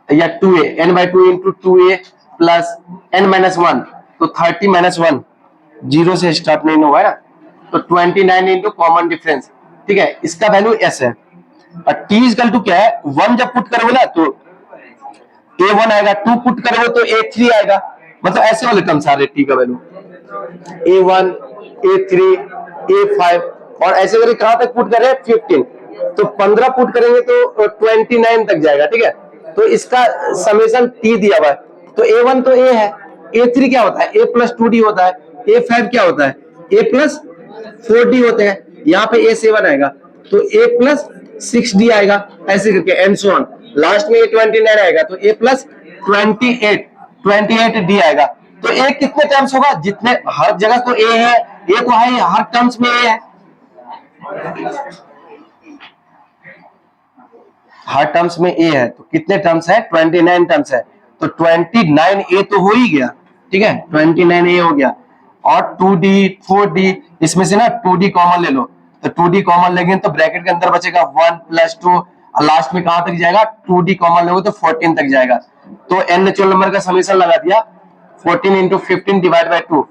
या 2a n/2 into 2a plus n-1, तो 30-1 जीरो से स्टार्ट नहीं होगा ना, तो 29 इंटू कॉमन डिफरेंस, ठीक है, इसका वैल्यू s है। और t इक्वल टू क्या है, 1 जब पुट करोगे ना तो a1 आएगा, 2 पुट करोगे तो a3 आएगा, मतलब ऐसे वाले टर्म्स आ रहे t का वैल्यू a1 a3 a5, और ऐसे करके कहां तक पुट कर रहे हैं 15, तो 15 पुट करेंगे तो 29 तक जाएगा, ठीक है, तो इसका समेशन t दिया हुआ है, तो a1 तो a है, a3 क्या होता है a प्लस 2d होता है, a5 क्या होता है a प्लस 4d होते हैं, यहाँ पे a7 आएगा, तो a प्लस 6d आएगा, ऐसे करके एंड सो ऑन, लास्ट में a29 आएगा, तो a प्लस 28d आएगा। तो a कितने टर्म्स होगा, जितने हर जगह तो a है, a तो है, हर टर्म्स में a है, हर टर्म्स में a है, तो कितने टर्म्स है 29 टर्म्स है, तो 29a तो हो ही गया, ठीक है, 29a हो गया, और 2d 4d, इसमें से ना 2d कॉमन ले लो, तो 2d कॉमन लेंगे तो ब्रैकेट के अंदर बचेगा 1 + 2, लास्ट में कहां तक जाएगा 2d कॉमन लोगे तो 14 तक जाएगा, तो n नेचुरल नंबर का समीशन लगा दिया 14 इंटू 15/2,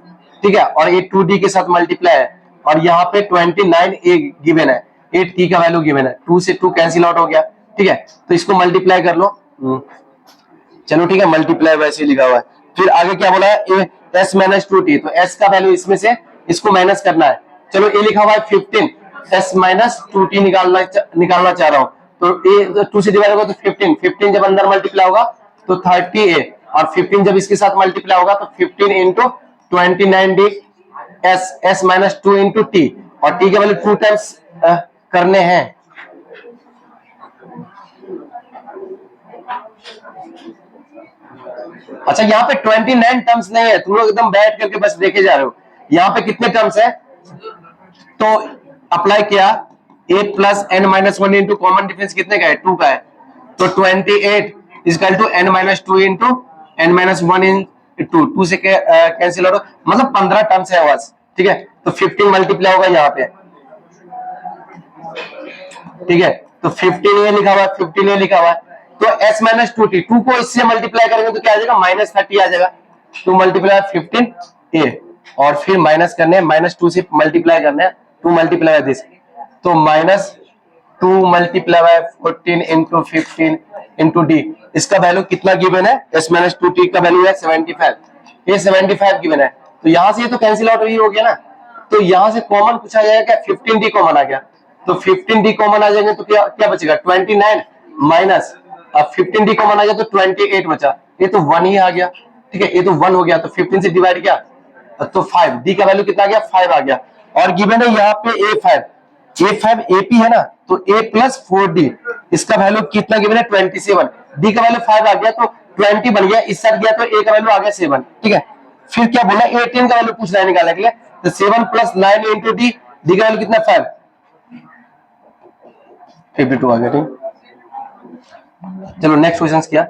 ठीक है, और ये 2d के साथ मल्टीप्लाई है, और यहाँ पे 29a गिवन है, 8t का वैल्यू गिवन है, 2 से 2 कैंसिल आउट हो गया, ठीक है, तो इसको मल्टीप्लाई कर लो, चलो ठीक है, मल्टीप्लाई वैसे लिखा हुआ है। फिर आगे क्या बोला है, s - 2t, तो s का वैल्यू इसमें से इसको माइनस करना है, चलो ये लिखा हुआ है 15, s - 2t निकालना चाह रहा हूं, तो 2 से डिवाइड होगा तो 15 जब अंदर मल्टीप्लाई होगा तो 30a, और 15 जब इसके साथ मल्टीप्लाई होगा तो 15 into 29d s - 2 into t, और t के वैल्यू 2 टाइम्स करने हैं, अच्छा यहाँ पे 29 टर्म्स नहीं है, तुम लोग एकदम बैठ करके बस देखे जा रहे हो, यहाँ पे कितने टर्म्स है, तो अप्लाई किया a plus n minus 1 into common difference कितने का है 2 का है, तो 28 equal to n minus 2 into n minus 1 into 2 से कैंसिल आउट, मतलब 15 टर्म्स है बस, ठीक है। तो 15 मल्टीप्लाई होगा यहाँ पे, ठीक है। तो 15 ये लिखा हुआ है, 15 ये लिखा हुआ है, तो s माइनस 2t, 2 को इससे मल्टीप्लाई करेंगे तो क्या आ जाएगा माइनस 30 आ जाएगा। 2 मल्टीप्लाई 15 a और फिर माइनस करने हैं, माइनस 2 से मल्टीप्लाई करना है, 2 मल्टीप्लाई दिस, तो minus 2 multiply by 14 into 15 into D, इसका वैल्यू कितना गिवन है, s माइनस 2t का वैल्यू है 75, ये 75 गिवन है। तो यहां से ये तो कैंसिल आउट हो गया ना, तो यहां से कॉमन कुछ आ जाएगा क्या, 15d कॉमन आ गया, तो 15d कॉमन आ जाएंगे तो क्या क्या बचेगा 29 माइनस, अब 15d कॉमन आ गया तो 28 बचा, ये तो 1 ही आ गया, ठीक है, ये तो 1 हो गया, तो 15 से डिवाइड किया तो 5, डी का वैल्यू कितना आ गया 5 आ गया। और गिवन है यहाँ पे a5 ap है ना, तो a प्लस 4d, इसका वैल्यू कितना गिवन है 27, डी का वैल्यू 5 आ गया तो 20 बन गया, इस साइड गया तो a का वैल्यू आ गया 7, ठीक है। फिर क्या बोला 18 का वैल्यू पूछ रहा है निकालने के लिए, तो 7 प्लस 9 इंटू डी, डी का वैल्यू कितना 5, 52 आ गया, ठीक। चलो नेक्स्ट क्वेश्चन क्या,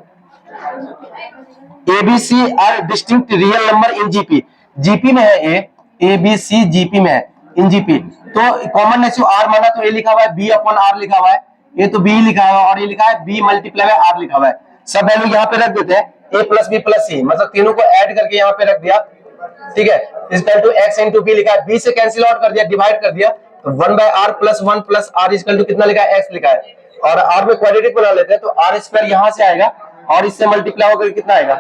ABC are distinct real number in GP, GP में है ए बी सी जीपी में है इन जीपी, तो कॉमन रेशियो आर माना तो ए लिखा हुआ है, बी अपॉन आर लिखा हुआ है, ये तो बी लिखा हुआ है और ये लिखा है बी मल्टीप्लाई बाय आर लिखा हुआ है, सब वैल्यू यहाँ पे रख देते हैं, ए प्लस बी प्लस सी, मतलब तीनों को ऐड करके यहाँ पे रख दिया, ठीक है। Equal to X into B लिखा है, बी से कैंसिल आउट कर दिया, डिवाइड कर दिया, तो 1 by R plus 1 plus R equal to कितना लिखा है एक्स लिखा है, और आर में क्वाड्रेटिक बना लेते हैं, तो आर स्क्वायर यहाँ से आएगा और इससे मल्टीप्लाई होकर कितना आएगा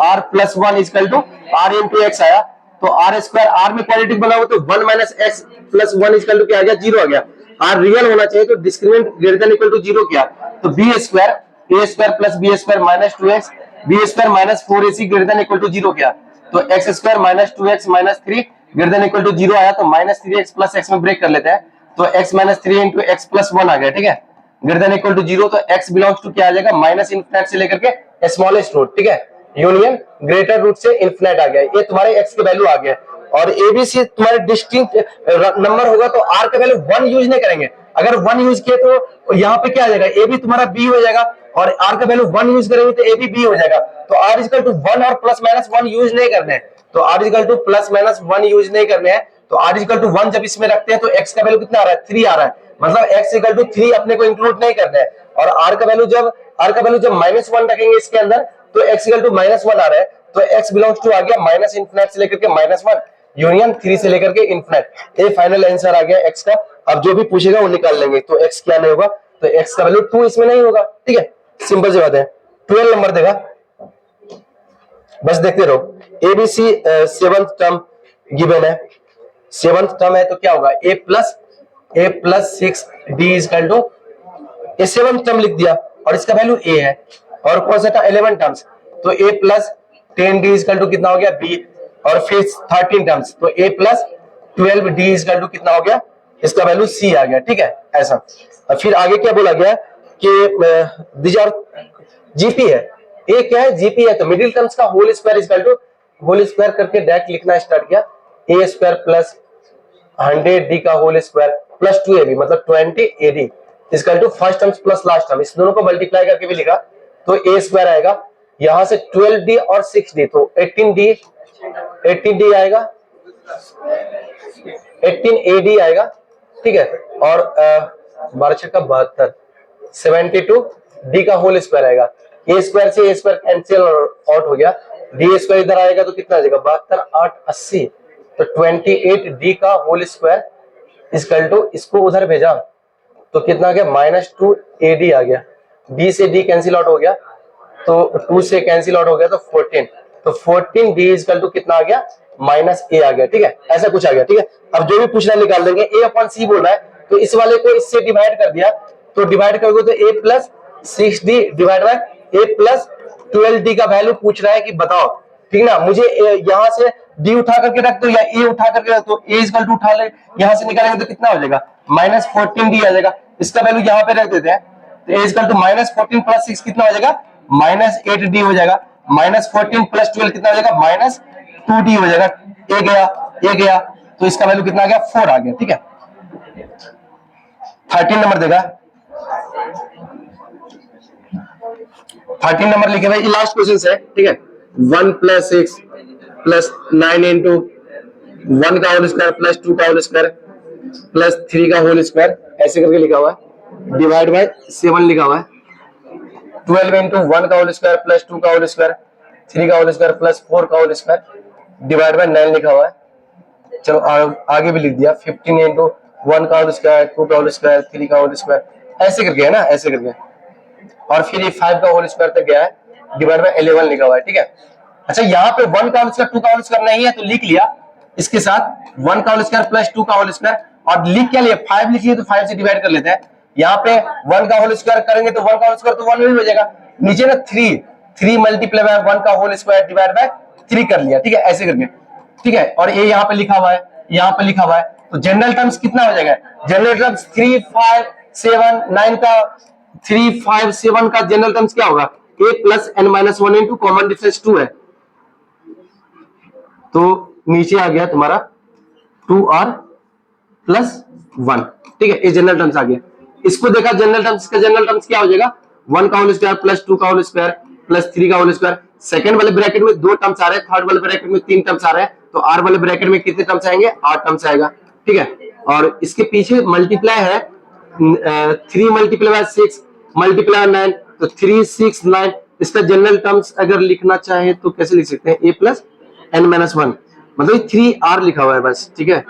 r plus 1 equal to r into X आया, तो आर स्क्वायर आर में क्वाड्रेटिक बना हुआ तो 1 minus X plus 1 equal to क्या आ गया 0 आ गया, r रियल होना चाहिए तो discriminant greater than equal to 0 किया, तो B square A square plus B square minus 2x B square minus 4ac greater than equal to 0 किया, तो X square minus 2x minus 3 greater than equal to 0 आया, तो minus 3x plus x में break कर लेते हैं, तो x minus 3 into x plus 1 आ गया, ठीक है, ग्रेटर देन इक्वल टू 0, तो x बिलोंग्स टू क्या आ जाएगा माइनस इनफिनिट से लेकर के स्मॉलेस्ट रूट, ठीक है, यूनियन ग्रेटर रूट से इनफिनिट आ गया, ये तुम्हारे x के वैल्यू आ गया, और एबीसी तुम्हारे डिस्टिंक्ट नंबर होगा तो r का वैल्यू 1 यूज नहीं करेंगे, अगर 1 यूज किए तो यहाँ पे क्या आ जाएगा ए भी तुम्हारा b हो जाएगा, और r का वैल्यू 1 यूज करेंगे तो ए भी b हो जाएगा, तो r इक्वल टू 1 और प्लस माइनस 1 यूज नहीं करने हैं, तो r equal two plus minus 1 use नहीं करने हैं, तो r इक्वल टू 1 जब इसमें रखते हैं तो x का वैल्यू कितना आ रहा है 3 आ रहा है, मतलब x इक्वल टू 3 अपने को इंक्लूड नहीं करना है, और r का वैल्यू जब माइनस 1 रखेंगे इसके अंदर तो x इक्वल टू माइनस 1 आ रहा है, तो x बिलोंग्स टू आ गया माइनस इनफिनिट से लेकर के माइनस 1 यूनियन 3 से लेकर के इनफिनिट, ये फाइनल आंसर आ गया x का। अब जो भी पूछेगा वो निकाल लेंगे, तो x क्या नहीं होगा, तो x का वैल्यू 2 इसमें नहीं होगा, ठीक है, सिंपल सी बात है। 12 नंबर देगा, बस देखते रहो, एबीसी 7th टर्म गिवन है, 7th टर्म है तो क्या होगा a plus 6 d equal to, ये 7th टर्म लिख दिया और इसका वैल्यू a है, और कौन सा था 11 टर्म्स, तो a plus 10d equal to कितना हो गया b, और फिर 13 टर्म्स तो a plus 12d equal to कितना हो गया, इसका वैल्यू c आ गया, ठीक है ऐसा। और फिर आगे क्या बोला गया कि दीज आर जीपी है, a क्या है जीपी है, तो मिडिल टर्म्स का whole square equal to whole square करके डायरेक्ट लिखना स्टार्ट किया, a स्क्वायर प्लस 100d का होल स्क्वायर प्लस 2ab मतलब 20ad equal to first terms plus last term, इस दोनों को मल्टीप्लाई करके भी लिखा, तो a स्क्वायर आएगा यहां से 12d और 6d, तो 18d आएगा, 18ad आएगा, ठीक है, और 12 का 72 72d का होल स्क्वायर आएगा, a स्क्वायर से a स्क्वायर कैंसिल आउट हो गया, d स्क्वायर इधर आएगा तो कितना आ जाएगा 72 8 80, तो 28d का होल स्क्वायर इक्वल टू, इसको उधर भेजा तो कितना आ गया -2ad आ गया, b से d कैंसिल आउट हो गया, तो 2 से कैंसिल आउट हो गया तो 14, तो 14d इक्वल टू कितना आ गया -a आ गया, ठीक है ऐसा कुछ आ गया, ठीक है। अब जो भी पूछना निकाल देंगे, a अपॉन c बोलना है तो इस वाले को इससे डिवाइड कर दिया, तो डिवाइड करोगे तो a plus 6d divide by a plus 12d का वैल्यू पूछ रहा है कि बताओ, ठीक ना, मुझे यहाँ से d उठा करके रख दो या a उठा करके रख दो, a इक्वल टू उठा ले, यहाँ से निकालेंगे तो कितना हो जाएगा -14d आ जाएगा, इसका वैल्यू यहाँ पे रख देते हैं, तो a इक्वल टू -14 प्लस 6 कितना हो जाएगा -8d हो जाएगा, -14 प्लस 12 कितना हो जाएगा -2d हो जाएगा, a गया तो इसका वैल्यू कितना आ गया 4 आ गया, ठीक है। 13 नंबर देगा, 13 नंबर लिखे भाई, ये लास्ट क्वेश्चन है, ठीक है। 1 + 6 + 9 इंटू 1 का होल स्क्वायर प्लस 2 का होल स्क्वायर प्लस 3 का होल स्क्वायर, ऐसे करके लिखा हुआ है, डिवाइड बाय 7 लिखा हुआ है। 12 इंटू 1 का होल स्क्वायर प्लस 2 का होल स्क्वायर 3 का होल स्क्वायर प्लस 4 का होल स्क्वायर डिवाइड बाय 9 लिखा हुआ है। चलो आगे भी लिख दिया, 15 इंटू 1 का होल स्क्वायर 2 का होल स्क्वायर 3 का होल स्क्वायर, ऐसे करके है ना, ऐसे करके, और फिर ये 5 का होल स्क्वायर तक गया है, डिवाइड बाय 11 लिखा हुआ है, ठीक है। अच्छा यहाँ पे 1 का होल स्क्वायर 2 का होल स्क्वायर नहीं है तो लिख लिया इसके साथ 1 का होल स्क्वायर प्लस 2 का होल स्क्वायर, और लिख क्या लिया 5 लिखिए तो 5 से डिवाइड कर लेते हैं। यहाँ पे 1 का होल स्क्वायर करेंगे तो 1 का होल स्क्वायर तो 1 में भी हो जाएगा, नीचे ना 3 मल्टीप्लाई बाय 1 का होल स्क्वायर डिवाइड बाय 3 कर लिया, ठीक है, ऐसे करके, ठीक है। और ये यहाँ पे लिखा हुआ है, यहाँ पे लिखा हुआ है, तो जनरल टर्म्स कितना हो जाएगा, जनरल टर्म्स 3 5 7 9 का 3 5 7 का जनरल टर्म्स क्या होगा, a + n - 1 into common difference 2 है, तो नीचे आ गया तुम्हारा 2r + 1, ठीक है, ये जनरल टर्म्स आ गया। इसको देखा जनरल टर्म्स का, जनरल टर्म्स क्या हो जाएगा 1 का होल स्क्वायर प्लस 2 का होल स्क्वायर प्लस 3 का होल स्क्वायर, सेकंड वाले ब्रैकेट में 2 टर्म्स आ रहे हैं, थर्ड वाले ब्रैकेट में 3 टर्म्स आ रहे हैं, तो r वाले ब्रैकेट में कितने टर्म्स आएंगे, 8 टर्म्स आएगा, ठीक है। और इसके पीछे मल्टीप्लाई है 3 × 6 × 9, तो 3 6 9, इसका जनरल टर्म्स अगर लिखना चाहे तो कैसे लिख सकते हैं, a + n - 1, मतलब 3r लिखा हुआ है बस, ठीक है,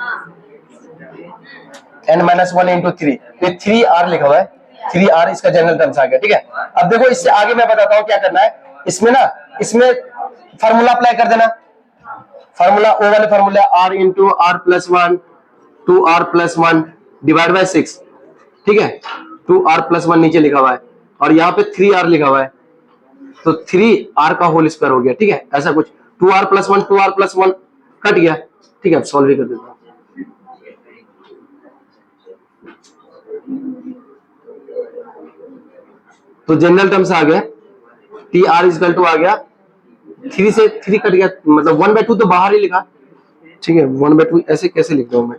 n - 1 इंटू 3, ये 3r लिखा हुआ है, 3r इसका जनरल टर्म्स आ गया, ठीक है। अब देखो इससे आगे मैं बताता हूँ क्या करना है, इसमें ना, इसमें फार्मूला अप्लाई कर देना, फार्मूला ओ वाले formula r into r + 1 2r + 1 divide bye 6, ठीक है, 2r + 1 नीचे लिखा हुआ है, और यहाँ पे 3r लिखा हुआ है, तो 3r का होल स्क्वायर हो गया, ठीक है, ऐसा कुछ 2r + 1 2r + 1 कट गया, ठीक है। अब सॉल्व भी कर देता हूँ, तो जनरल टर्म्स आ गया, tr = आ गया 3 से 3 कट गया, मतलब 1/2 तो बाहर ही लिखा, ठीक है, 1/2 ऐसे कैसे लिखता हूं मैं,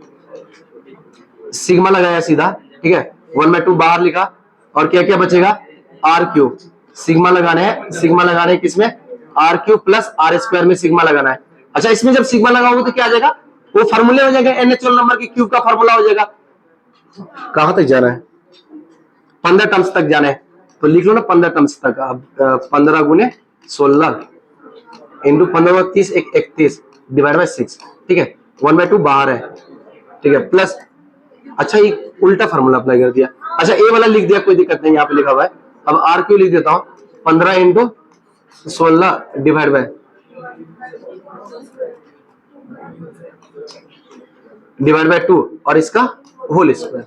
सिग्मा लगाया सीधा, ठीक है, 1/2 बाहर लिखा, और क्या क्या बचेगा r3, सिग्मा लगाना है, सिग्मा लगाना है किसमें, r3 + r² में सिग्मा लगाना है। अच्छा इसमें जब सिग्मा लगाओगे तो क्या आ जाएगा, वो फार्मूले हो जाएगा, NH नंबर के क्यूब का फार्मूला हो जाएगा। कहां तक जाना है, 15 टर्म्स तक जाना है, तो लिख लो ना 15 टर्म्स तक। अब 15 × 16 इंटू 15 × 30 31 डिवाइड बाय 6, ठीक है, 1/2 बाहर है, ठीक है, प्लस, अच्छा ये उल्टा फार्मूला अप्लाई कर दिया, अच्छा ए वाला लिख दिया, कोई दिक्कत नहीं, यहाँ पे लिखा हुआ है। अब r3 लिख देता हूँ, 15 × 16 डिवाइड बाय 2, और इसका होल स्क्वायर,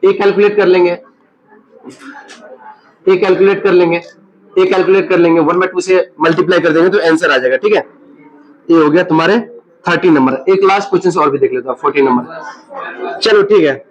ए कैलकुलेट कर लेंगे, ए कैलकुलेट कर लेंगे, ए कैलकुलेट कर लेंगे, 1/2 से मल्टीप्लाई कर देंगे तो आंसर आ जाएगा, ठीक है। ये हो गया तुम्हारे 13 नंबर। एक लास्ट क्वेश्चन और भी देख लेता हूं, 14 नंबर, चलो ठीक है।